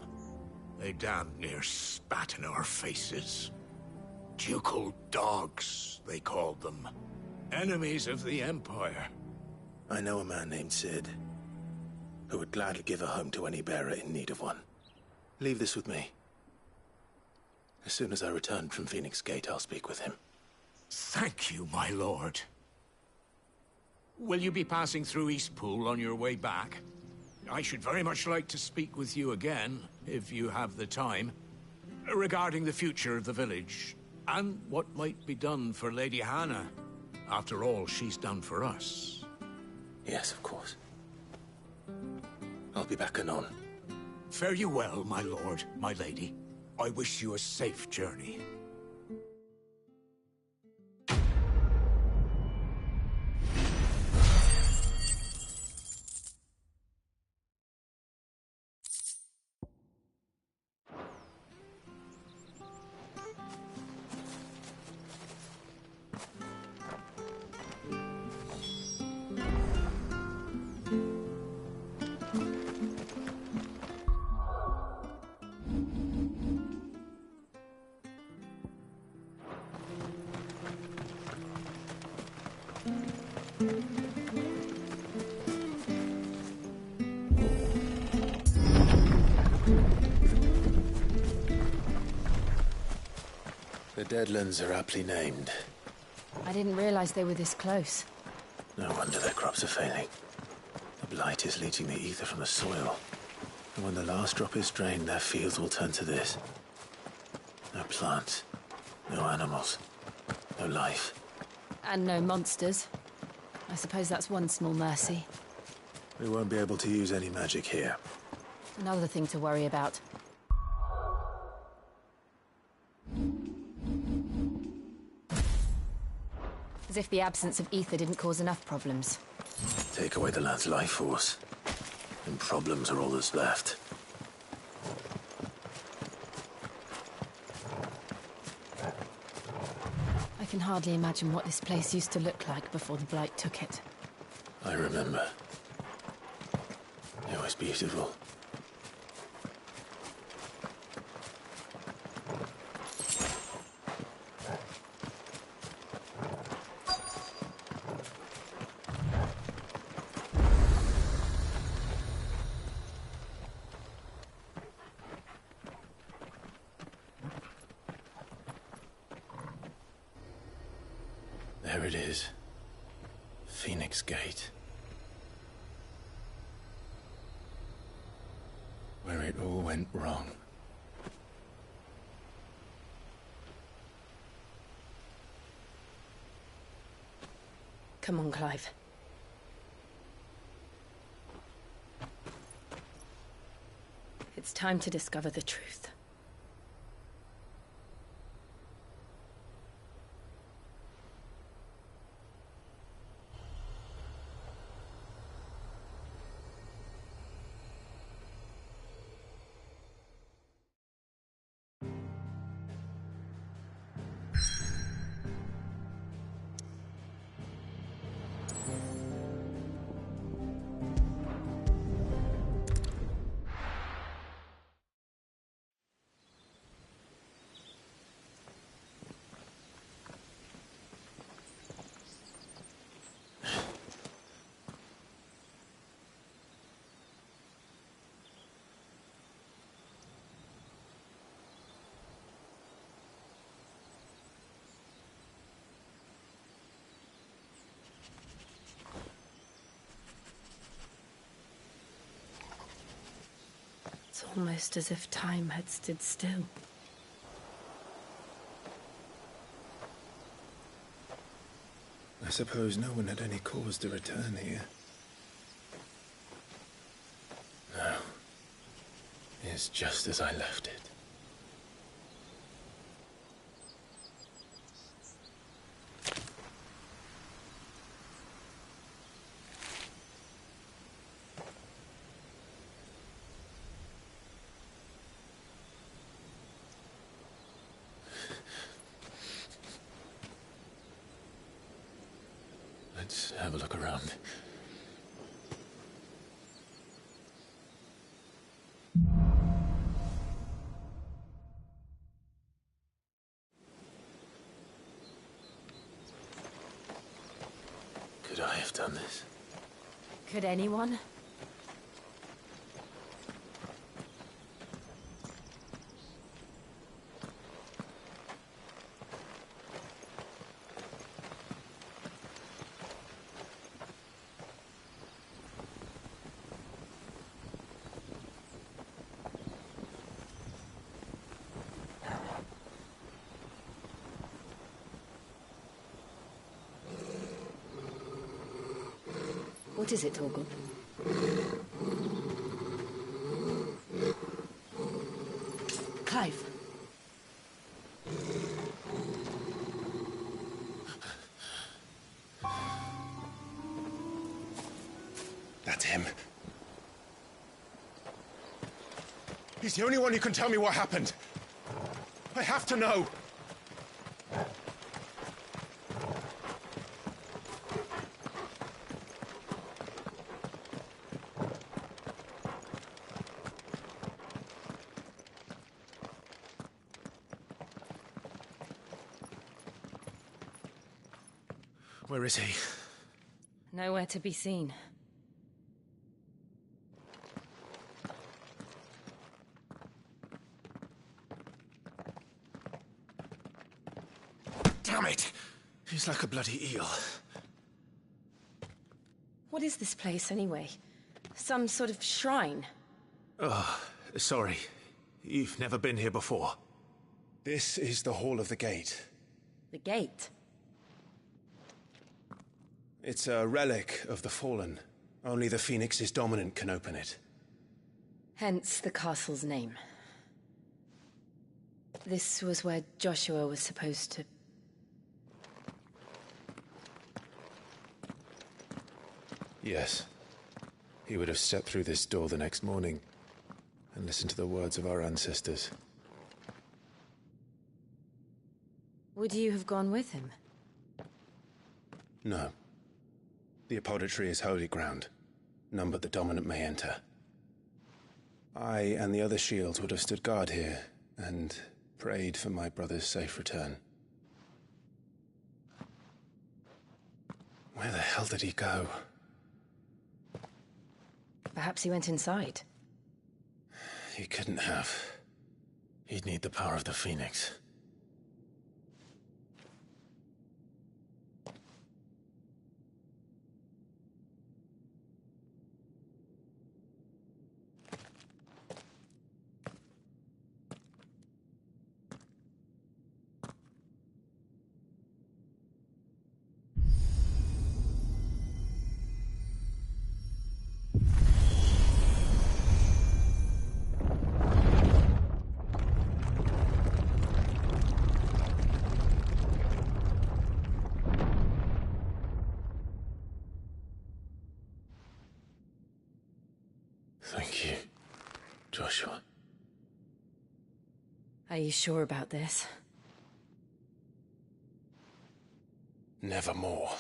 they damn near spat in our faces. Ducal dogs, they called them. Enemies of the Empire. I know a man named Sid, who would gladly give a home to any bearer in need of one. Leave this with me. As soon as I return from Phoenix Gate, I'll speak with him. Thank you, my lord. Will you be passing through Eastpool on your way back? I should very much like to speak with you again, if you have the time, regarding the future of the village, and what might be done for Lady Hannah. After all she's done for us. Yes, of course. I'll be back anon. Fare you well, my lord, my lady. I wish you a safe journey. The Deadlands are aptly named. I didn't realize they were this close. No wonder their crops are failing. The blight is leaching the ether from the soil. And when the last drop is drained, their fields will turn to this. No plants, no animals, no life. And no monsters. I suppose that's one small mercy. We won't be able to use any magic here. Another thing to worry about. As if the absence of ether didn't cause enough problems. Take away the lad's life force, and problems are all that's left. I can hardly imagine what this place used to look like before the Blight took it. I remember. It was beautiful. There it is. Phoenix Gate. Where it all went wrong. Come on, Clive. It's time to discover the truth. It's almost as if time had stood still. I suppose no one had any cause to return here. No. It's just as I left it. Let's have a look around. have done this. Could anyone? What is it, Torgal? Clive. That's him. He's the only one who can tell me what happened. I have to know. Where is he? Nowhere to be seen. Damn it! He's like a bloody eel. What is this place, anyway? Some sort of shrine? Oh, sorry. You've never been here before. This is the Hall of the Gate. The gate? It's a relic of the Fallen. Only the Phoenix's dominant can open it. Hence the castle's name. This was where Joshua was supposed to... Yes. He would have stepped through this door the next morning and listened to the words of our ancestors. Would you have gone with him? No. The apodatory is holy ground. None but the dominant may enter. I and the other shields would have stood guard here and prayed for my brother's safe return. Where the hell did he go? Perhaps he went inside. He couldn't have. He'd need the power of the Phoenix. Thank you, Joshua. Are you sure about this? Nevermore.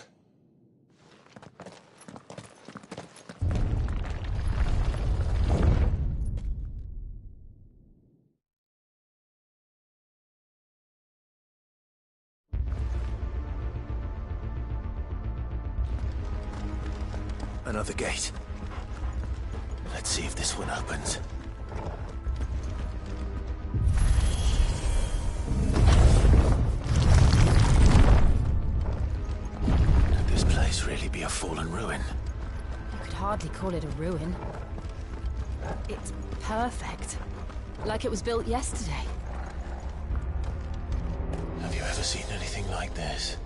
Another gate. Let's see if this one opens. Could this place really be a fallen ruin? You could hardly call it a ruin. It's perfect. Like it was built yesterday. Have you ever seen anything like this?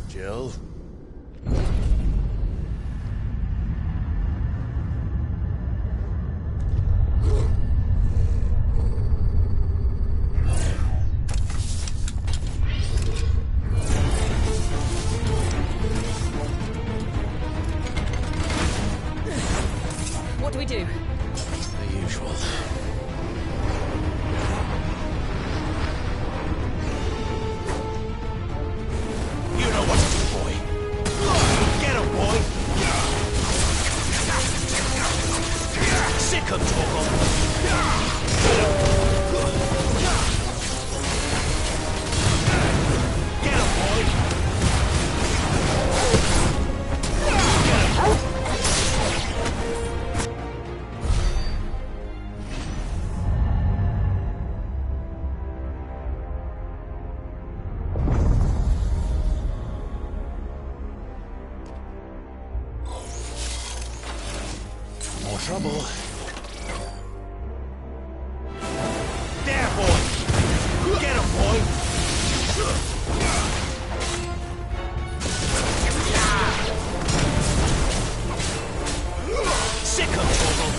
Jill? What do we do? The usual. trouble. There, boy! Get him, boy! Sick of trouble!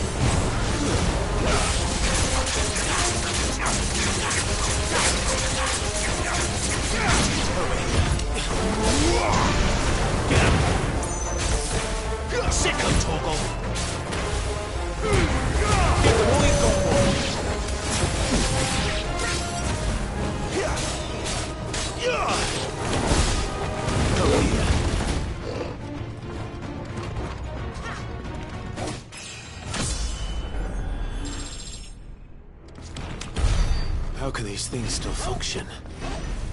Get him! Sick of Toggle! Get the only go boy! How can these things still function?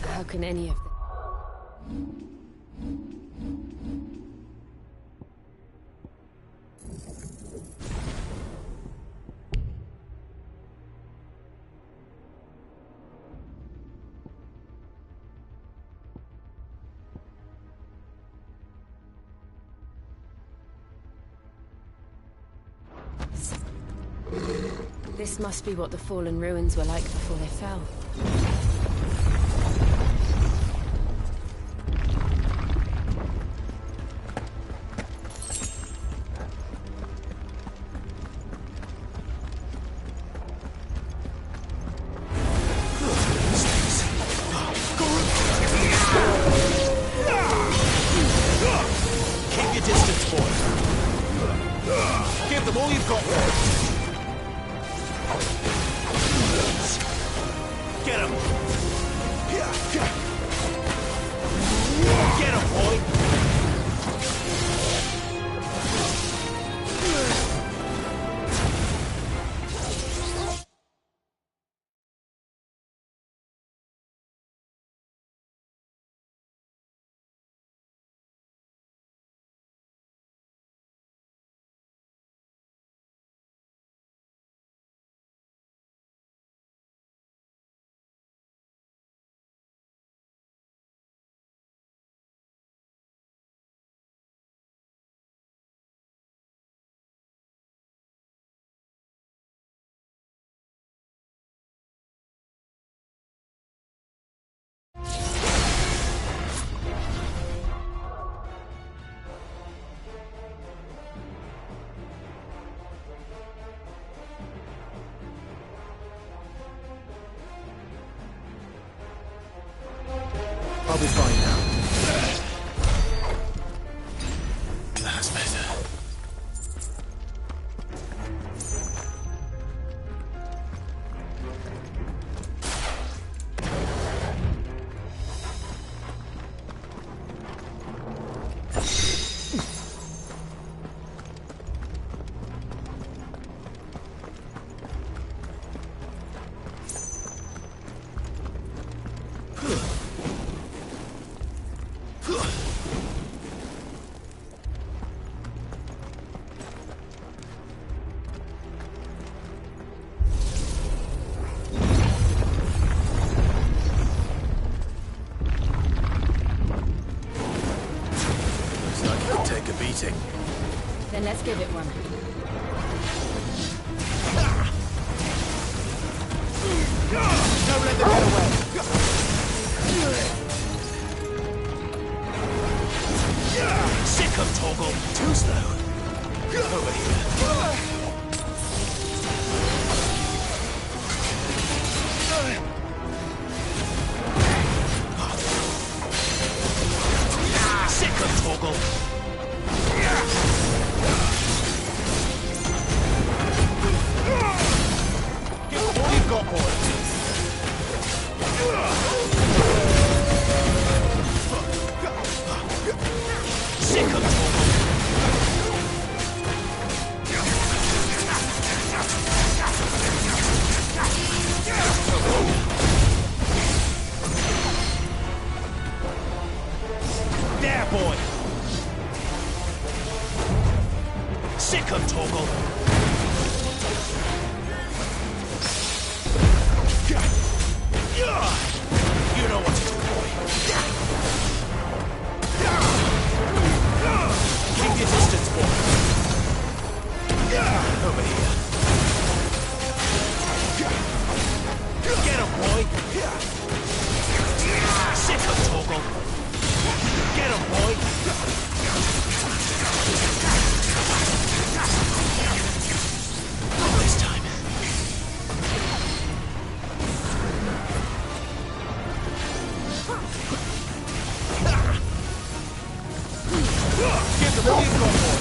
How can any of them? This must be what the fallen ruins were like before they fell. Keep your distance, boy. Give them all you've got, boy. Get him! Get him, boy! I'll be fine now. That's better. Then let's give it one. Don't let them get away! Sick of Toggle! Too slow! Over here! Sick of Toggle! Give them all you've got, boy! Sick of Toggle! There, boy! Sick of Toggle! You know what to do, boy. Keep your distance, boy. Civilians on board.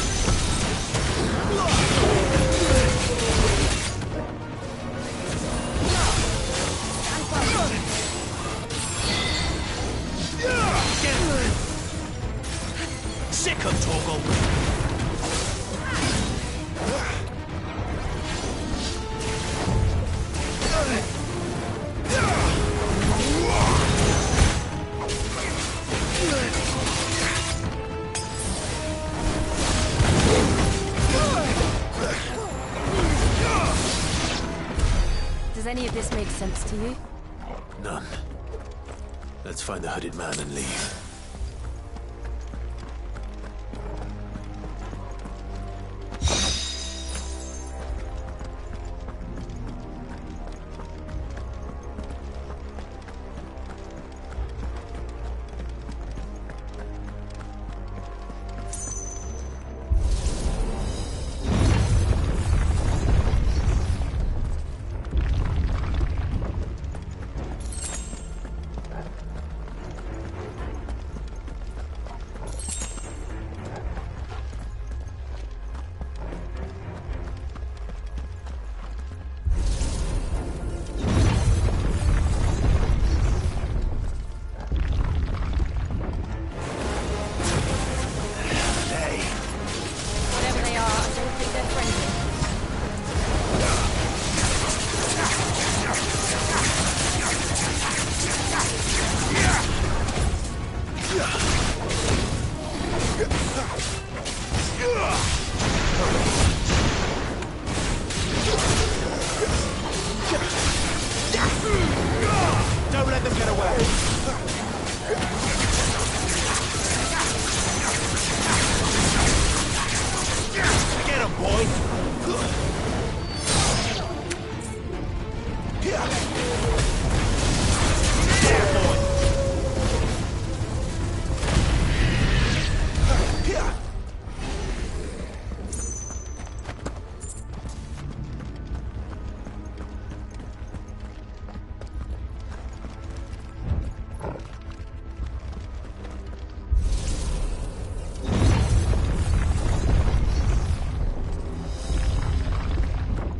Sick of Torgal. Does any of this make sense to you? None. Let's find the hooded man and leave. Don't let them get away. Get him, boy!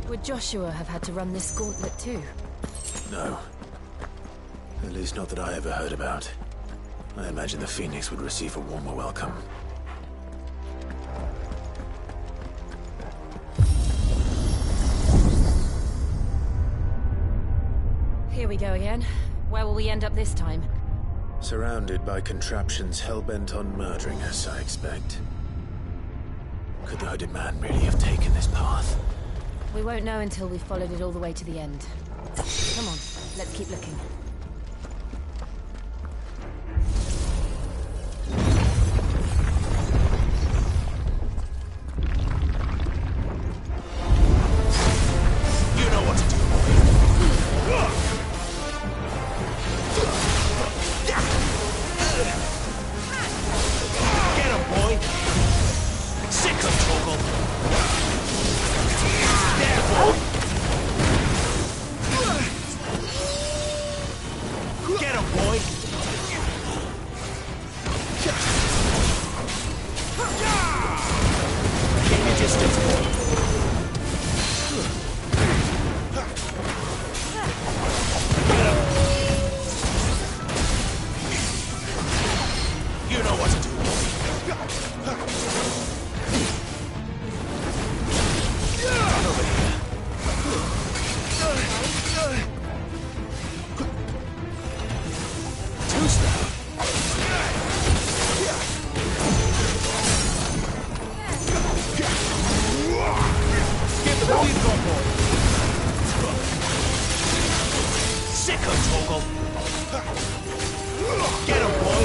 Would Joshua have had to run this gauntlet too? No. At least not that I ever heard about. I imagine the Phoenix would receive a warmer welcome. Here we go again. Where will we end up this time? Surrounded by contraptions hell-bent on murdering us, I expect. Could the hooded man really have taken this path? We won't know until we've followed it all the way to the end. Come on, let's keep looking. You know what to do, boy. Get him, boy! Sick of Torgal! There, boy! Get him, boy! Keep your distance, boy! Get him! You know what to do, boy! Over here. Two-step. Get the bleeds on board. Sick of Torgal. Get him, boy.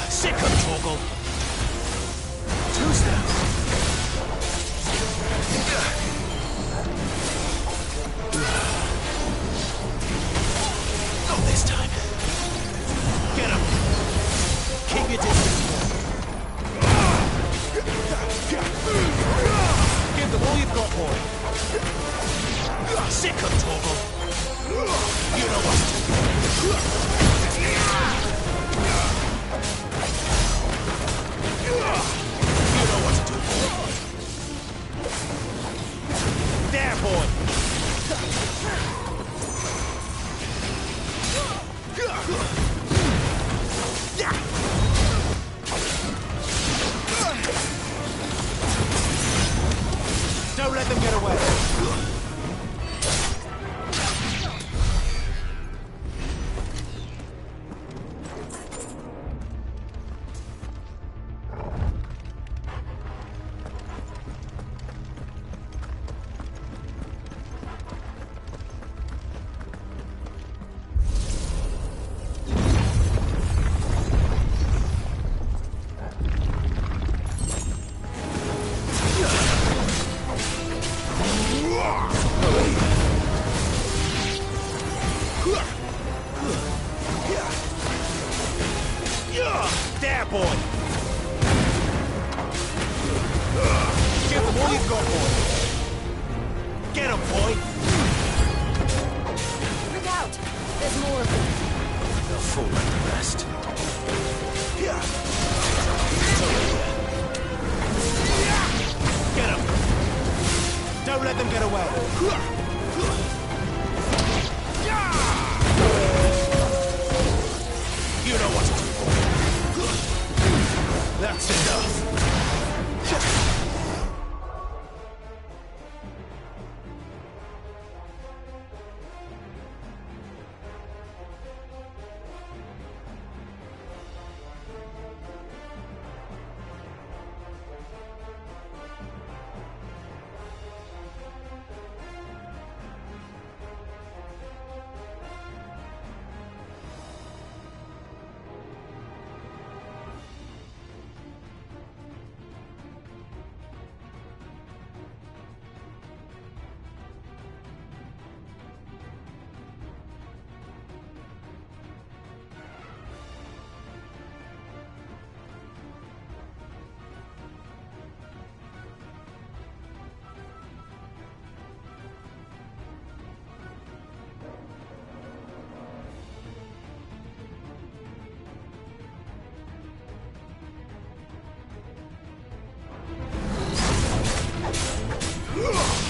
Sick of Torgal. Not this time. Get him. Keep your distance. Give them all you've got, boy. Sick of Torgal. You know what to do. You know what to do, boy. There, boy. Don't let them get away. There, boy. Give them all you've got, boy. Get him, boy. Look out! There's more of them. They'll fall like the rest. Get him. Don't let them get away. You know what to do, boy. That's enough.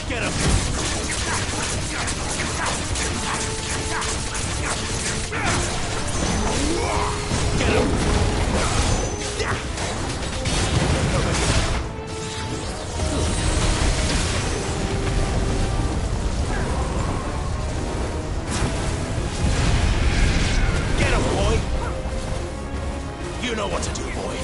Get him! Get him! Get him, boy! You know what to do, boy.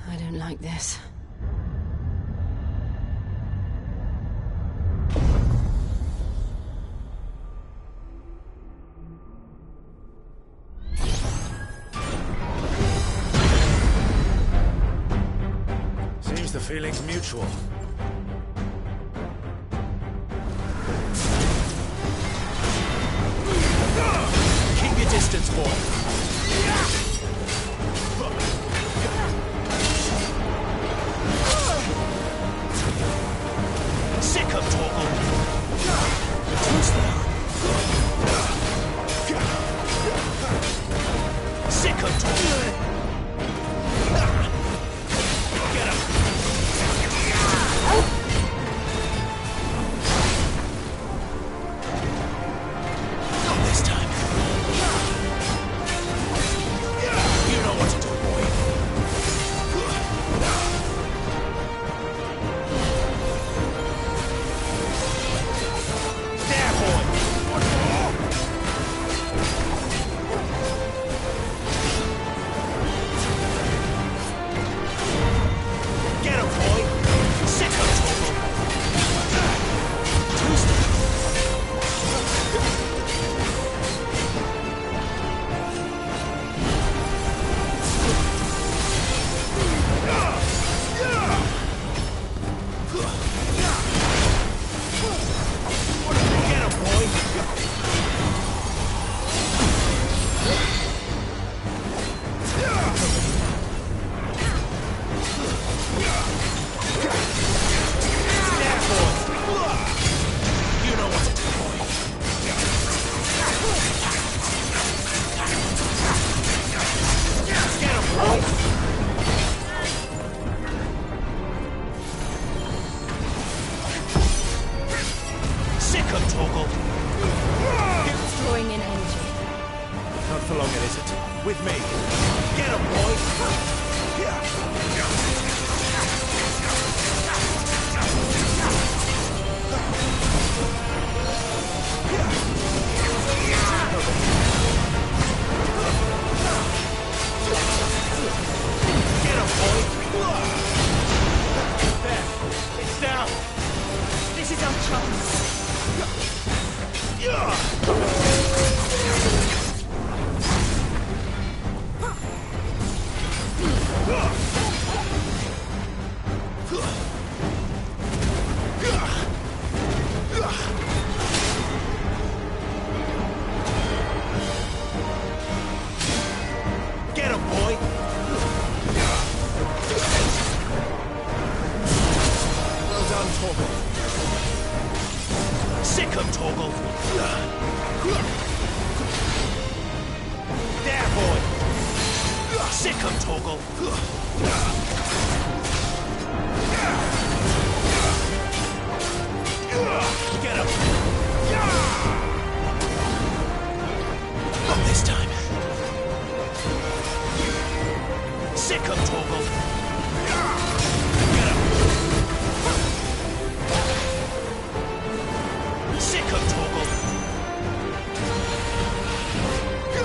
I don't like this. Seems the feeling's mutual. Keep your distance, boy. Sick of Torgal. Who's there? target, is it? With me. Get him, boy! Get him, boy! There, it's down! This is our chance. Get him, boy! Well done, Torgal. Sick him, Torgal. There, boy! Sick him, Torgal. Get him! Not this time. Sick him, Torgal. Get him! Sick him, Torgal.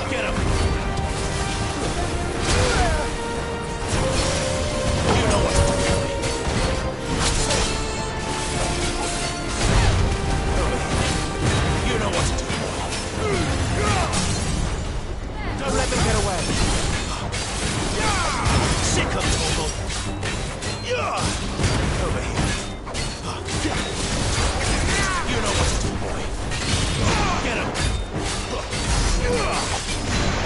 Get him! You know what to do. You know what to do. Don't let them get away. Sick him, Torgal. Over here. You know what to do, boy. Get him.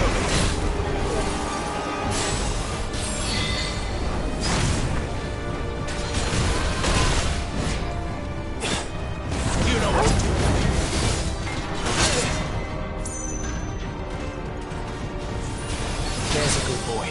Over here. You know what to do. There's a good boy.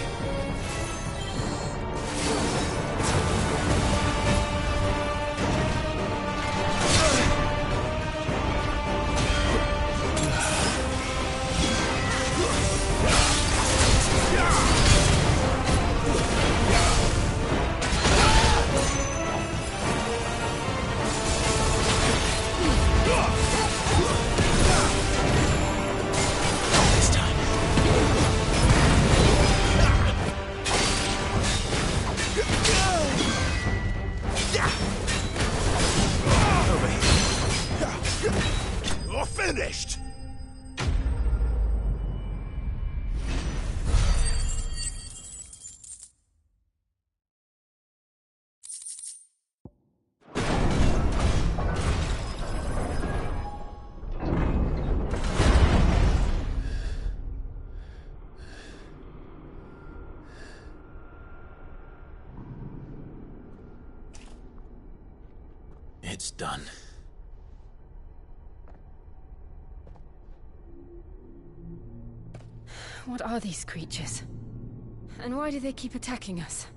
This time. Over here. You're finished! It's done. What are these creatures? And why do they keep attacking us?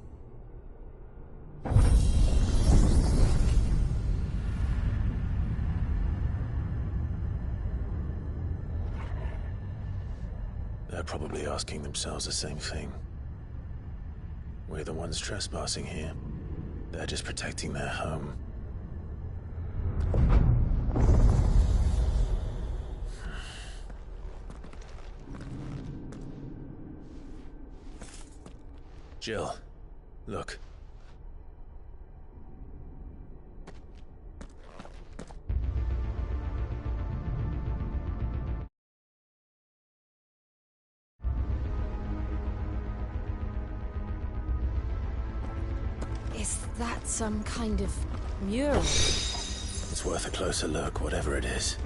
They're probably asking themselves the same thing. We're the ones trespassing here. They're just protecting their home. Jill, look. Is that some kind of mural? It's worth a closer look, whatever it is.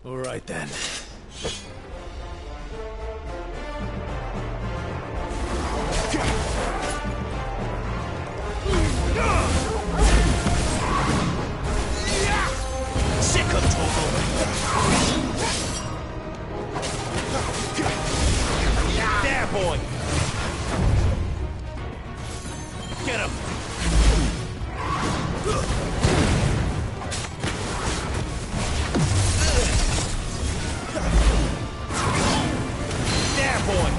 All right then. Sick of Torgal. There, boy. Get him. There, boy.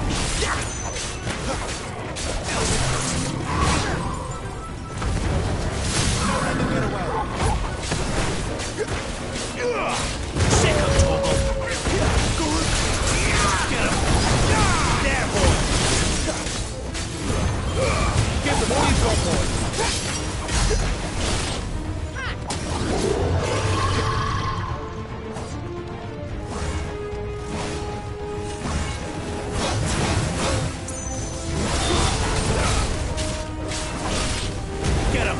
Sick of Torgal. Get him. There, boy. Give them all you've got, boy. Get him.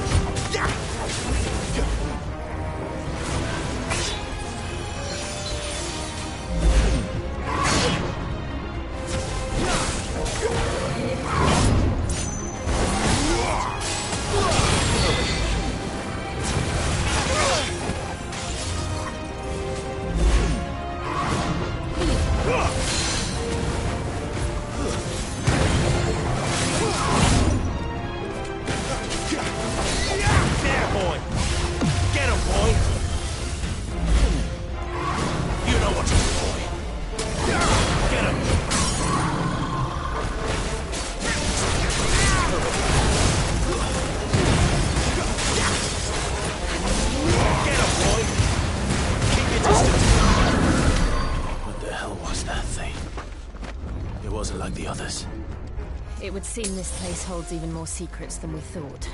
There, boy. Get him, boy. You know what to do, boy. Get him. Get him, boy. Keep your distance. What the hell was that thing? It wasn't like the others. It would seem this place holds even more secrets than we thought.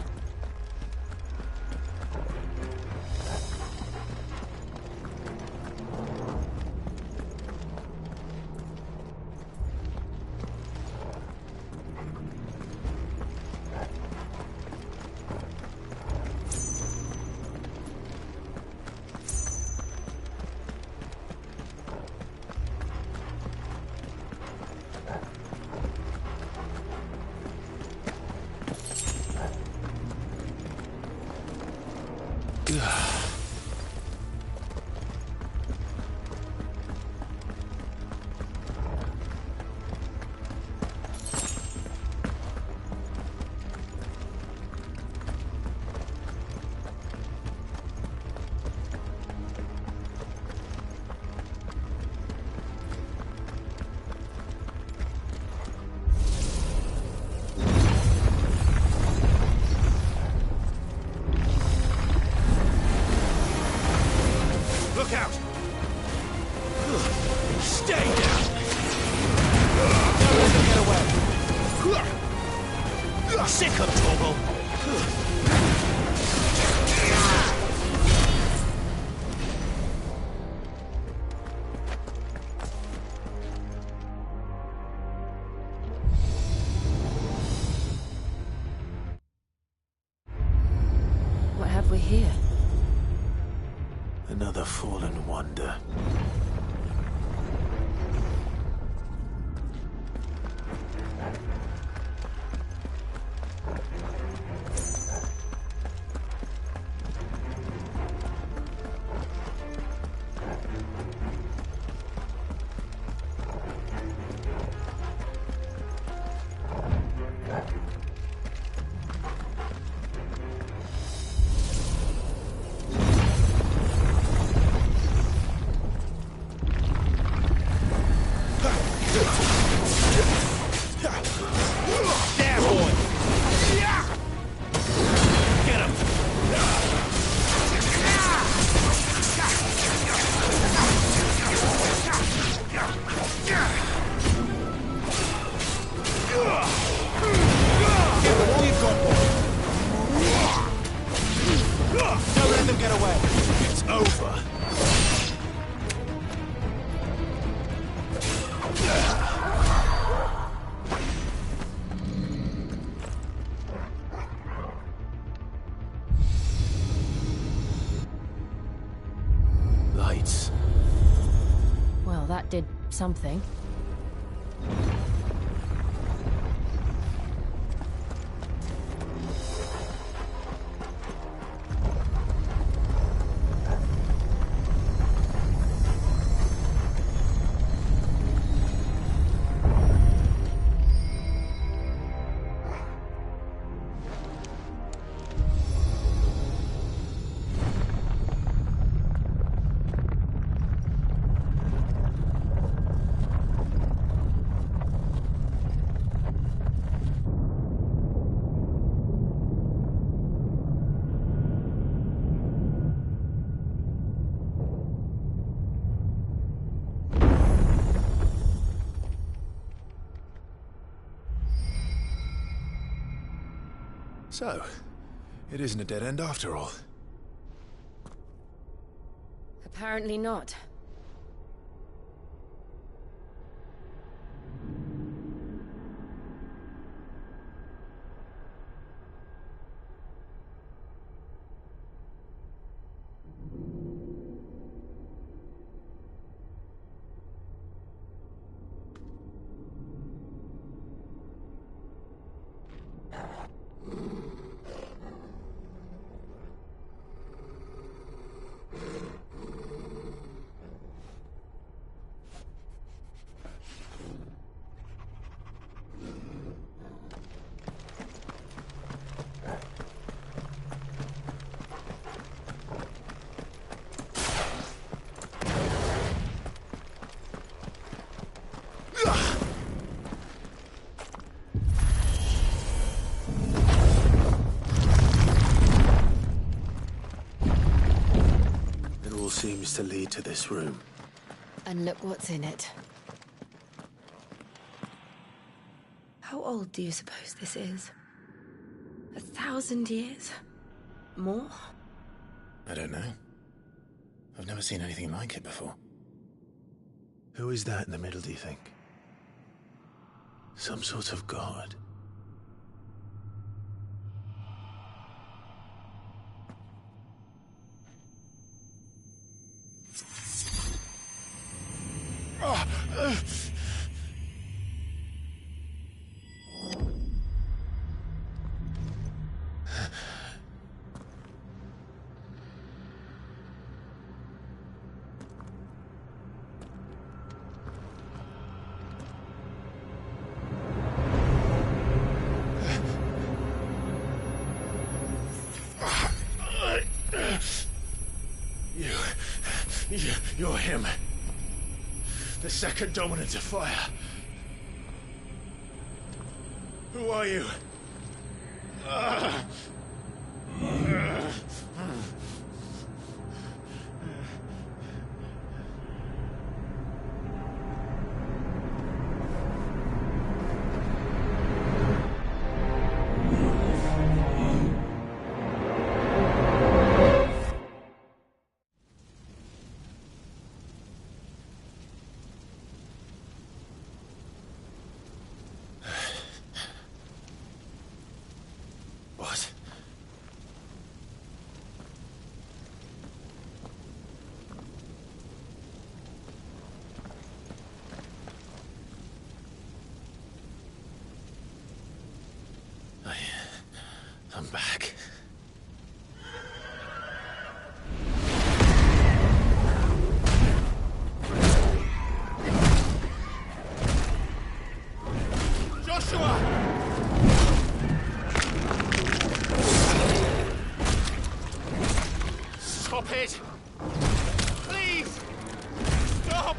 Look out! Stay down! Get away! Sick of Torgal! What have we here? Another fallen wonder. that did something. So, it isn't a dead end after all. Apparently not. Seems to lead to this room. And look what's in it. How old do you suppose this is? 1,000 years? More? I don't know. I've never seen anything like it before. Who is that in the middle, do you think? Some sort of god? You're him. The second dominant of fire. Who are you? I'm back. Joshua! Stop it! Please! Stop!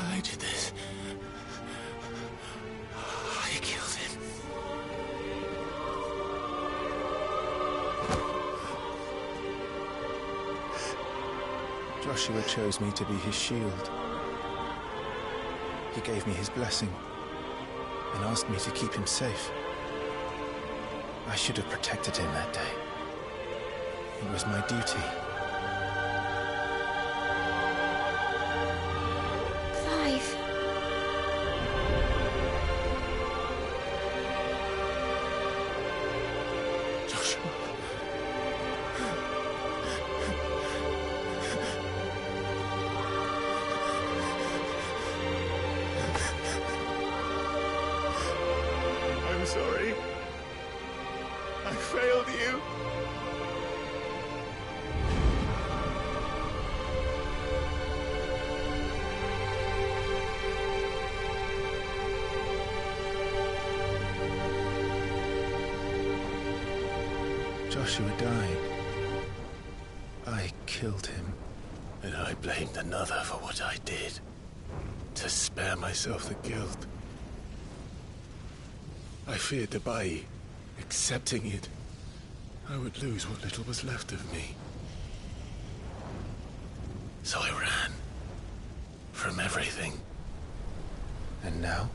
I did this. I killed him. Joshua chose me to be his shield. He gave me his blessing and asked me to keep him safe. I should have protected him that day. It was my duty. Clive. Joshua. I'm sorry. I failed you. Joshua died. I killed him. And I blamed another for what I did. To spare myself the guilt. I feared that by accepting it, I would lose what little was left of me. So I ran. From everything. And now?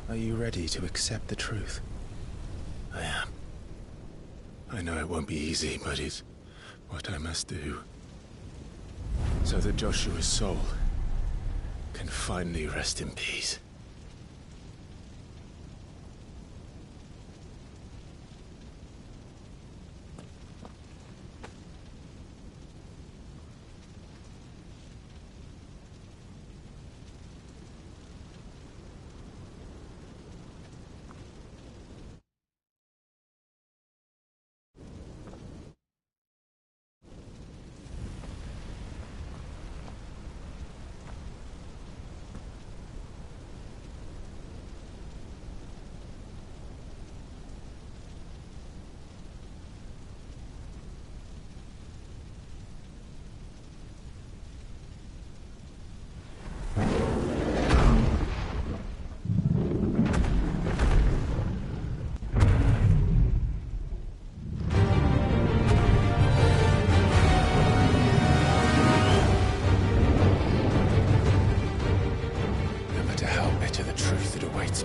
Are you ready to accept the truth? I am. I know it won't be easy, but it's what I must do. So that Joshua's soul can finally rest in peace.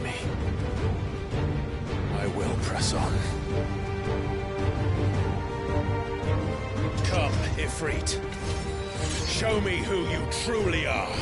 Me. I will press on. Come, Ifrit. Show me who you truly are.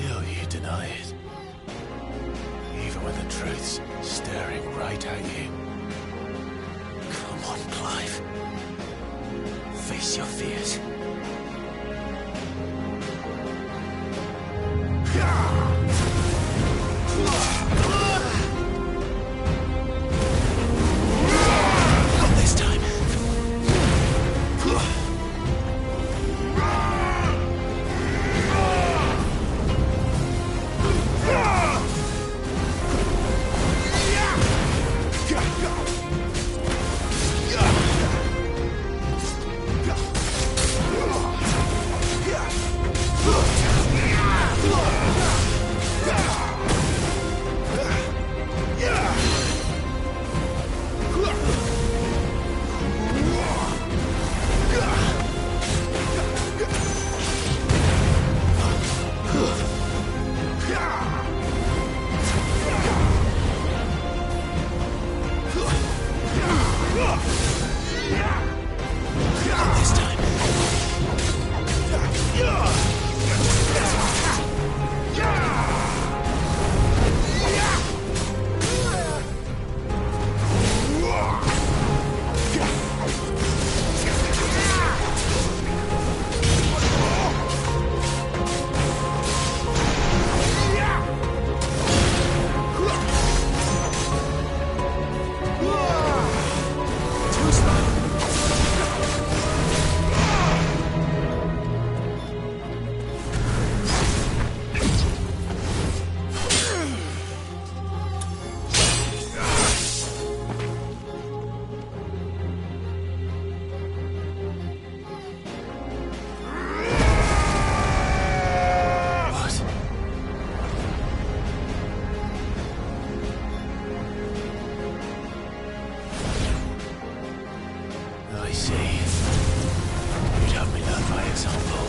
Still you deny it. Even when the truth's staring right at you. Come on, Clive. Face your fears. Not this time. I see. You'd have me learn by example.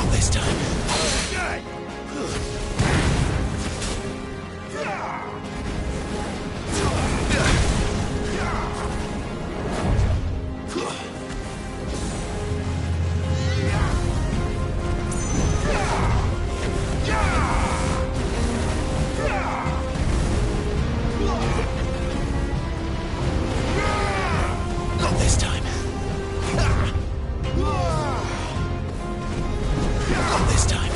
Not this time. Not this time. Not this time.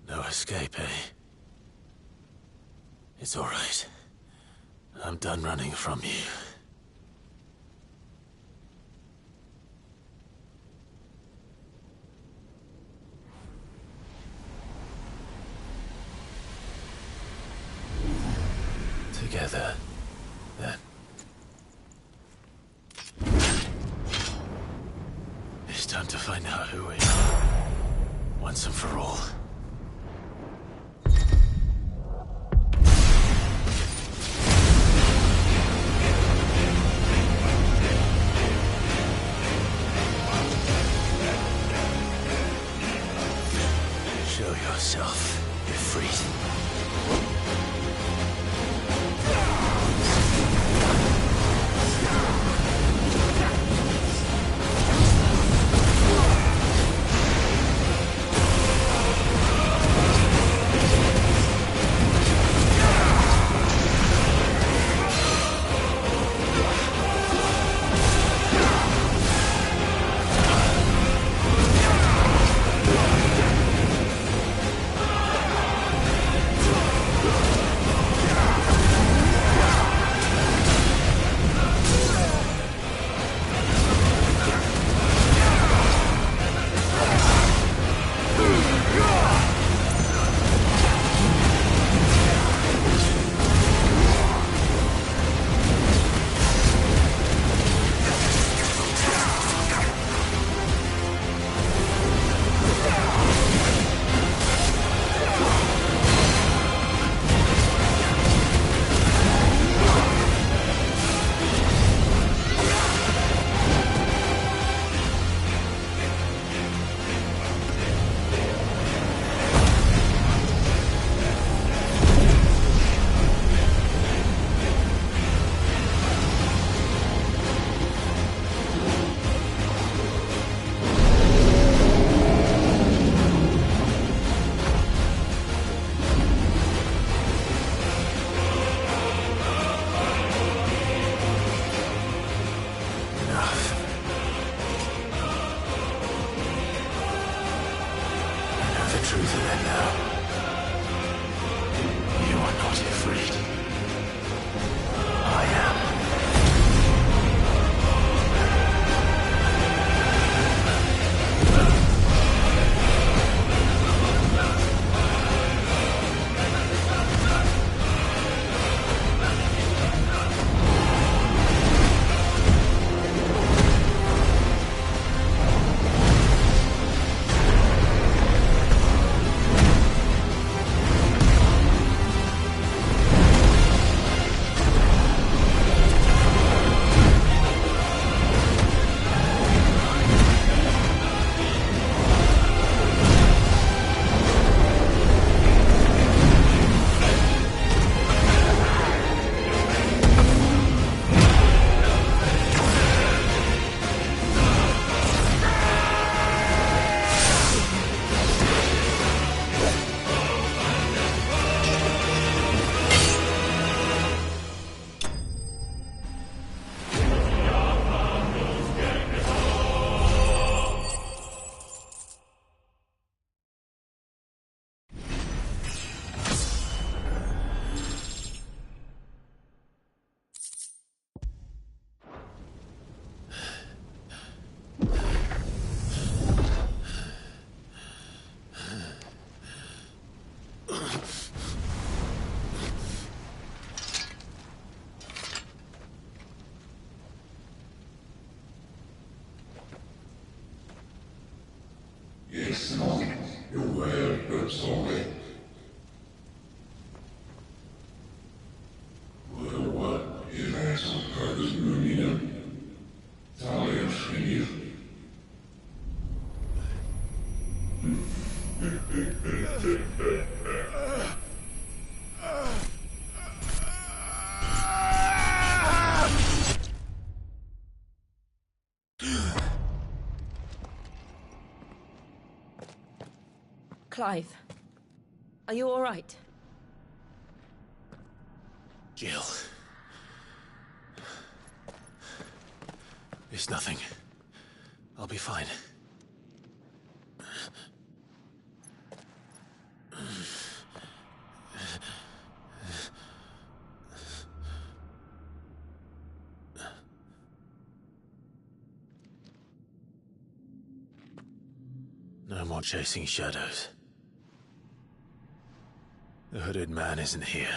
No escape, eh? It's all right. I'm done running from you. Together, then. It's time to find out who we are, once and for all. Show yourself, Ifrit. Truth of it now. You are not afraid. I am. Clive, are you all right? Jill. It's nothing. I'll be fine. more chasing shadows. The hooded man isn't here.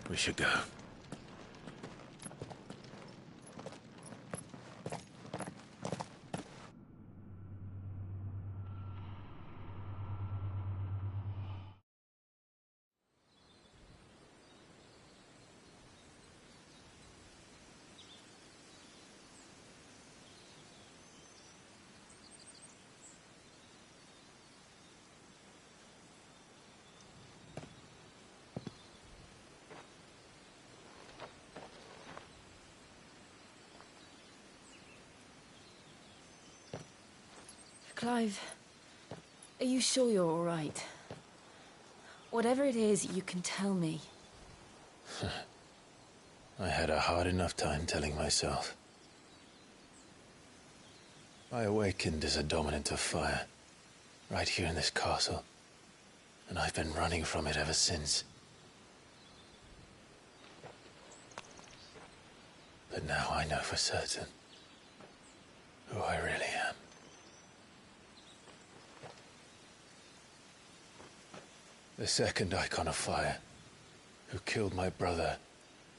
We should go. Clive, are you sure you're all right? Whatever it is, you can tell me. I had a hard enough time telling myself. I awakened as a dominant of fire, right here in this castle, and I've been running from it ever since. But now I know for certain who I really am. The second icon of fire, who killed my brother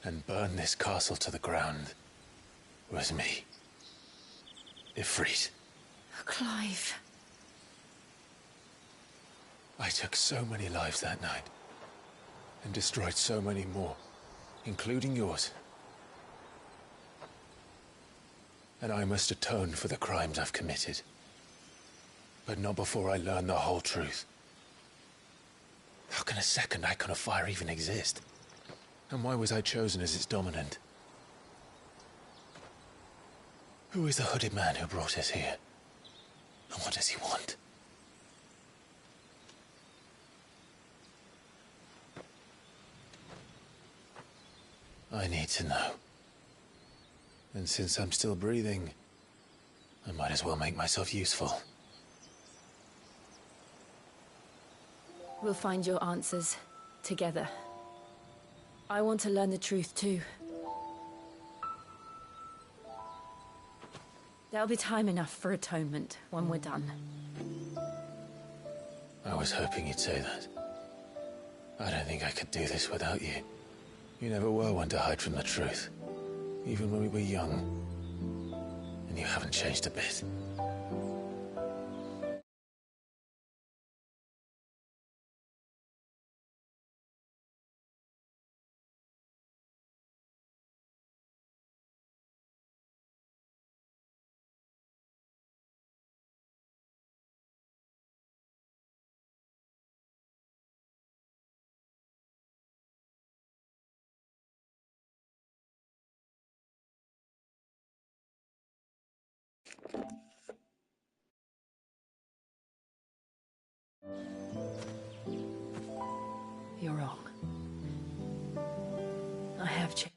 and burned this castle to the ground, was me. Ifrit. Clive. I took so many lives that night, and destroyed so many more, including yours. And I must atone for the crimes I've committed. But not before I learn the whole truth. How can a second icon of fire even exist? And why was I chosen as its dominant? Who is the hooded man who brought us here? And what does he want? I need to know. And since I'm still breathing, I might as well make myself useful. We'll find your answers together. I want to learn the truth too. There'll be time enough for atonement when we're done. I was hoping you'd say that. I don't think I could do this without you. You never were one to hide from the truth, even when we were young. And you haven't changed a bit. You're wrong. I have changed.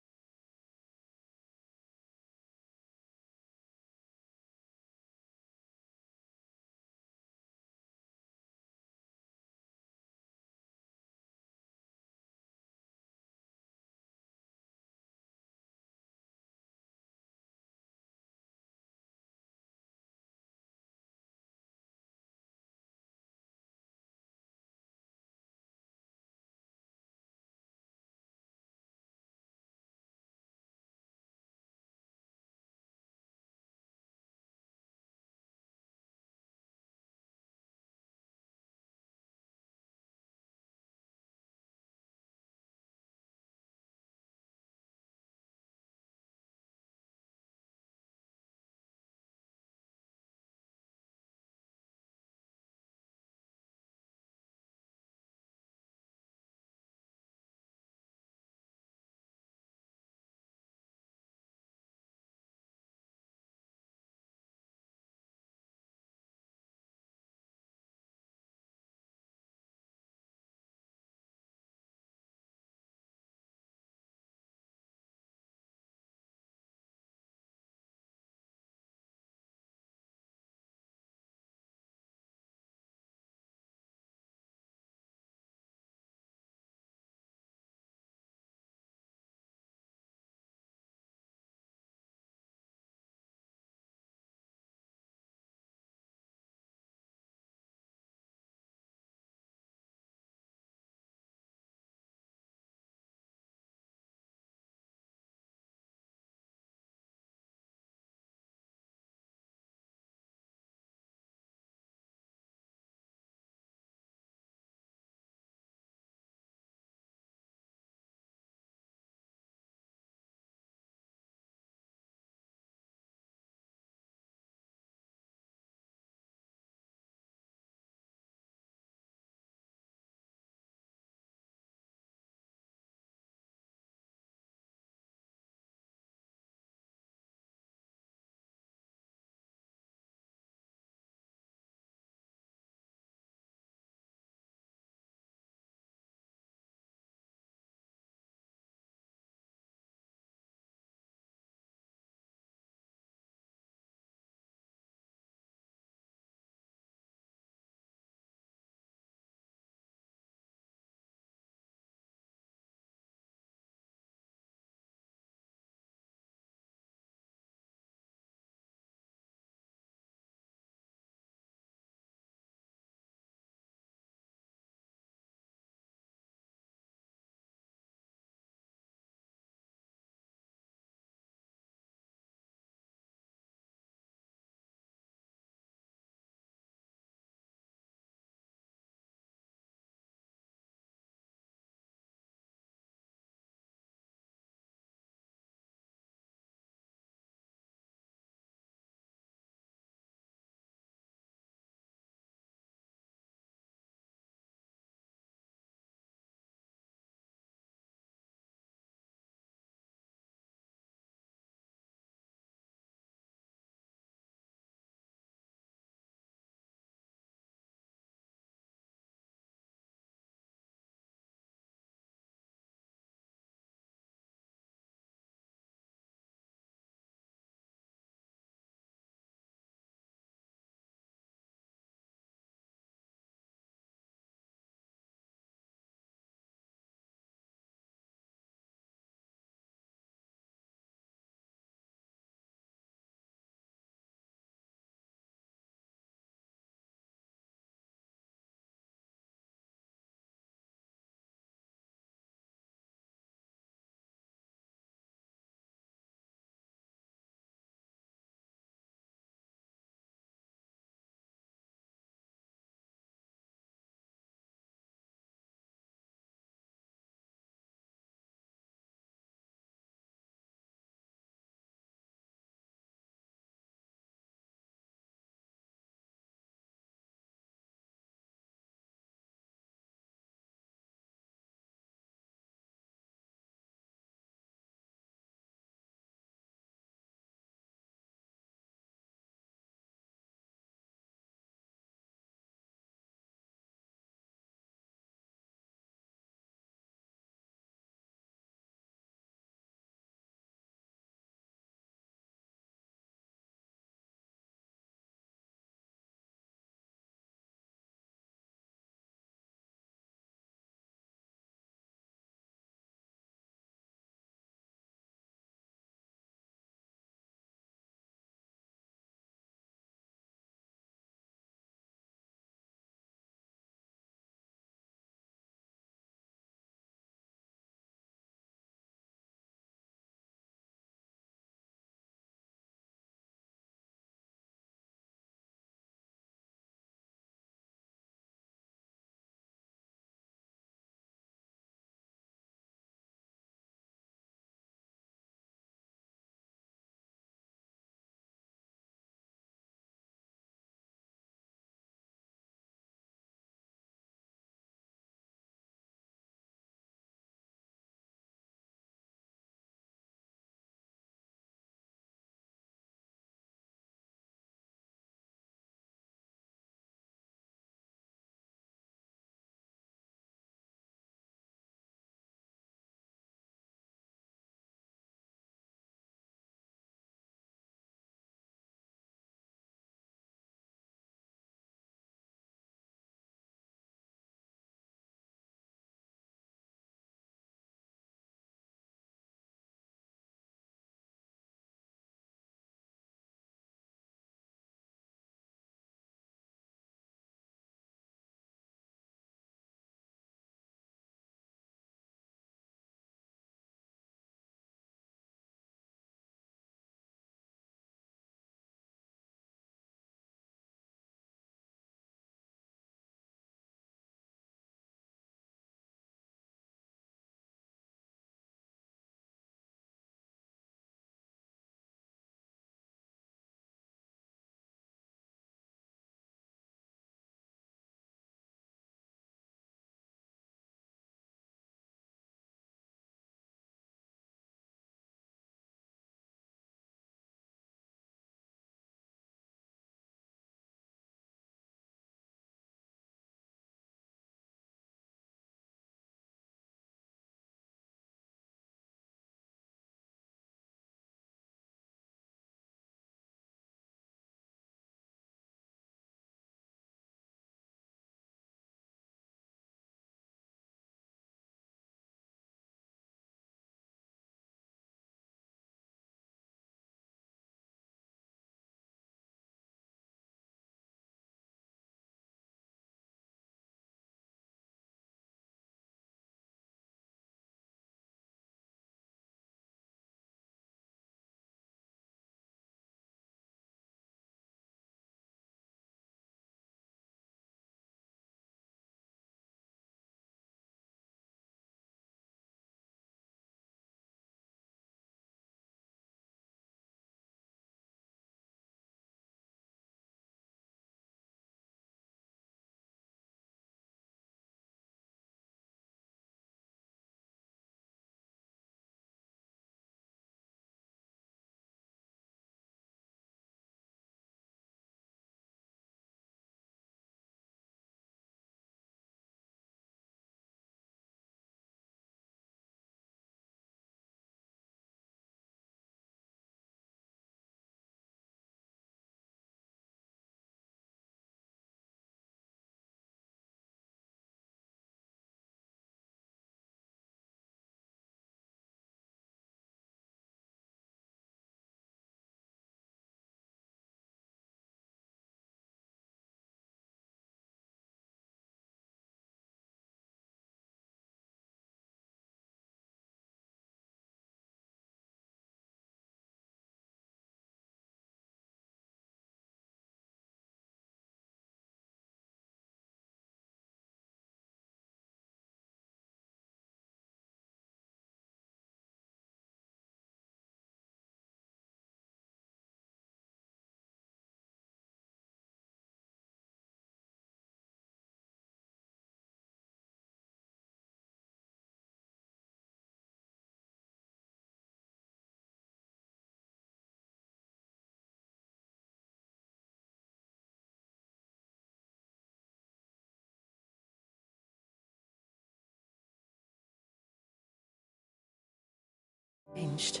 changed.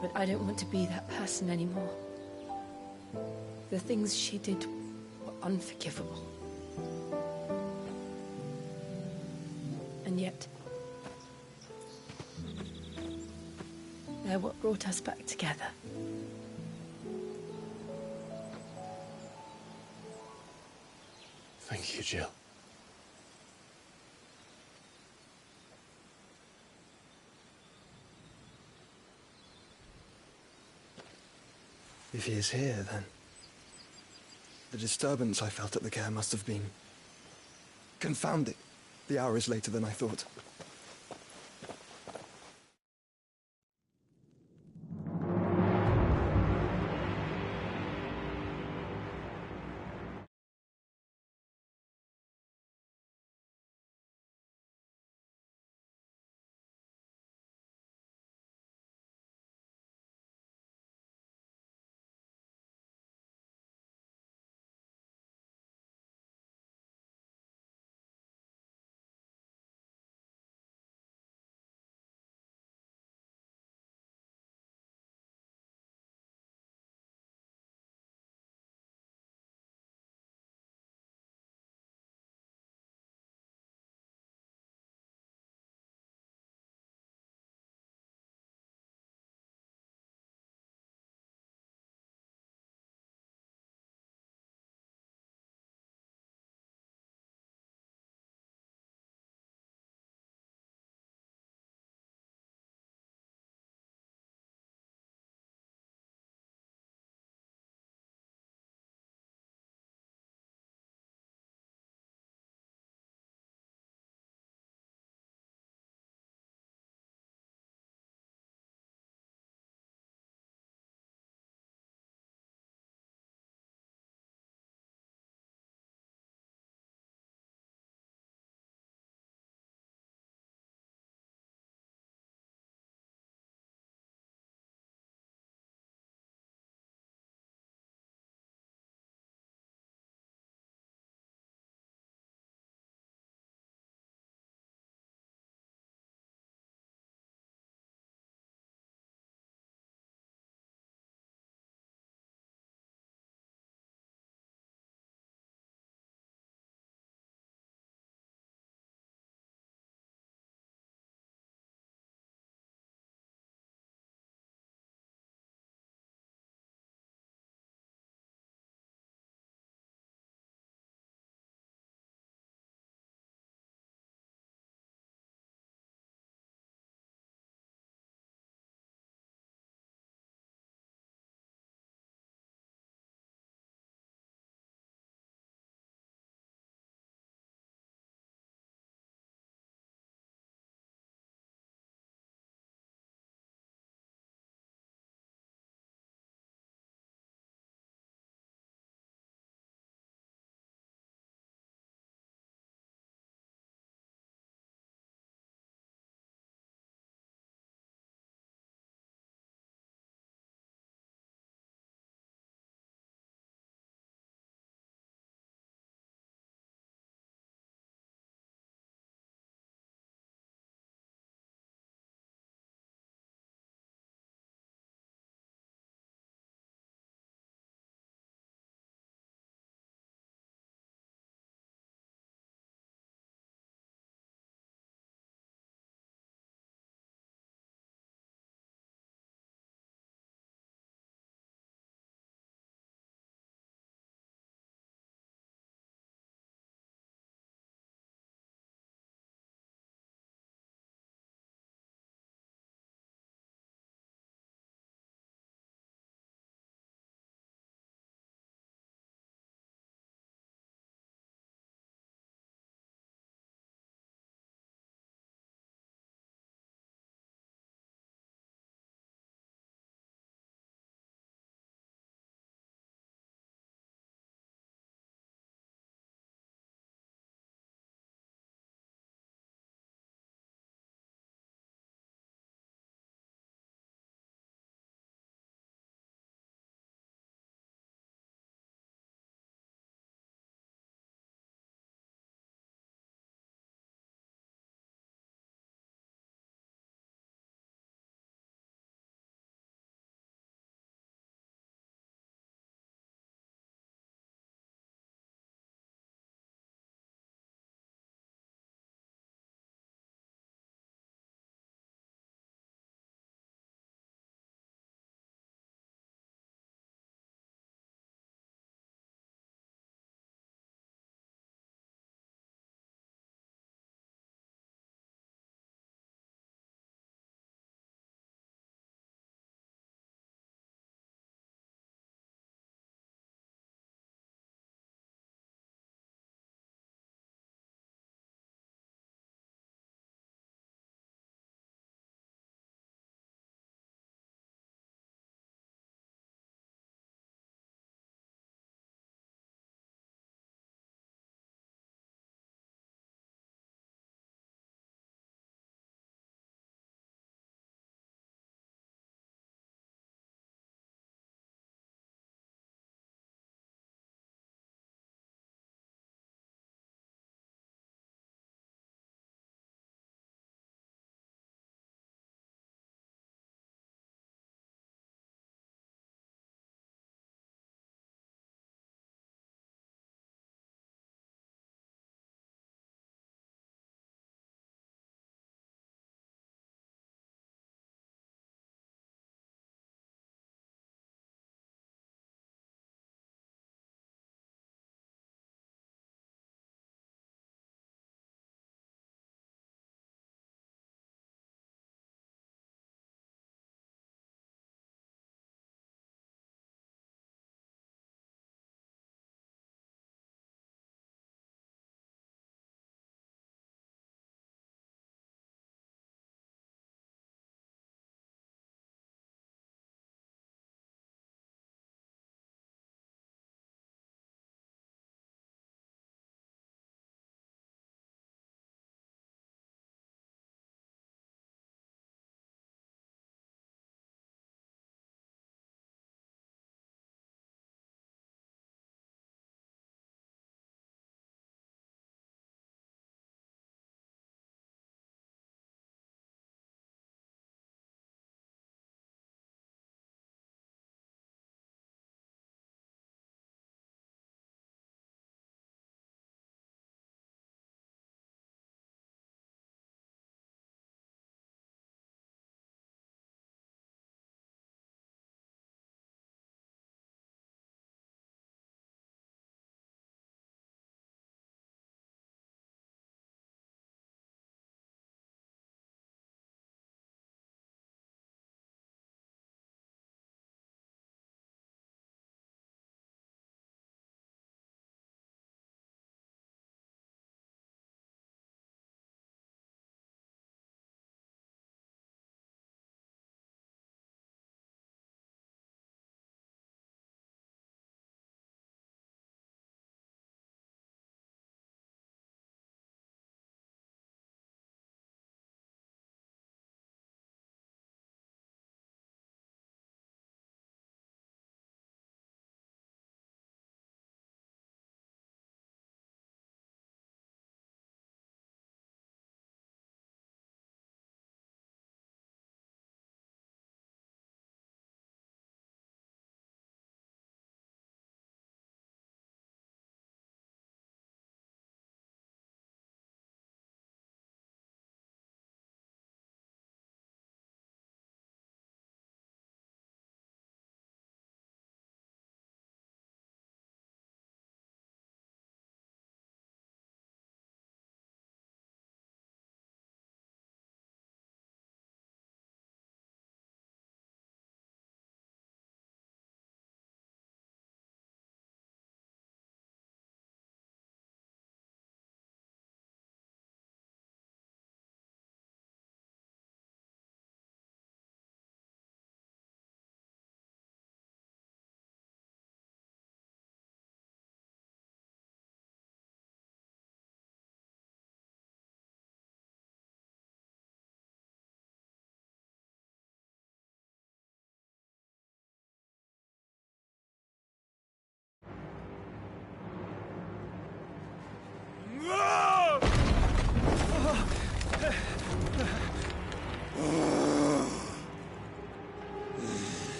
But I don't want to be that person anymore. The things she did were unforgivable. And yet, they're what brought us back together. Thank you, Jill. If he is here, then the disturbance I felt at the care must have been confounding. The hour is later than I thought.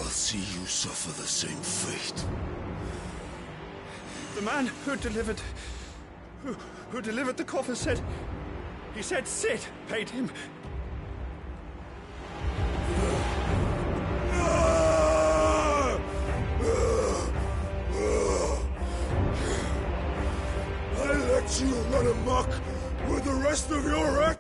see you suffer the same fate. The man who delivered the coffin said... He said Sid paid him. I let you run amok with the rest of your wreck?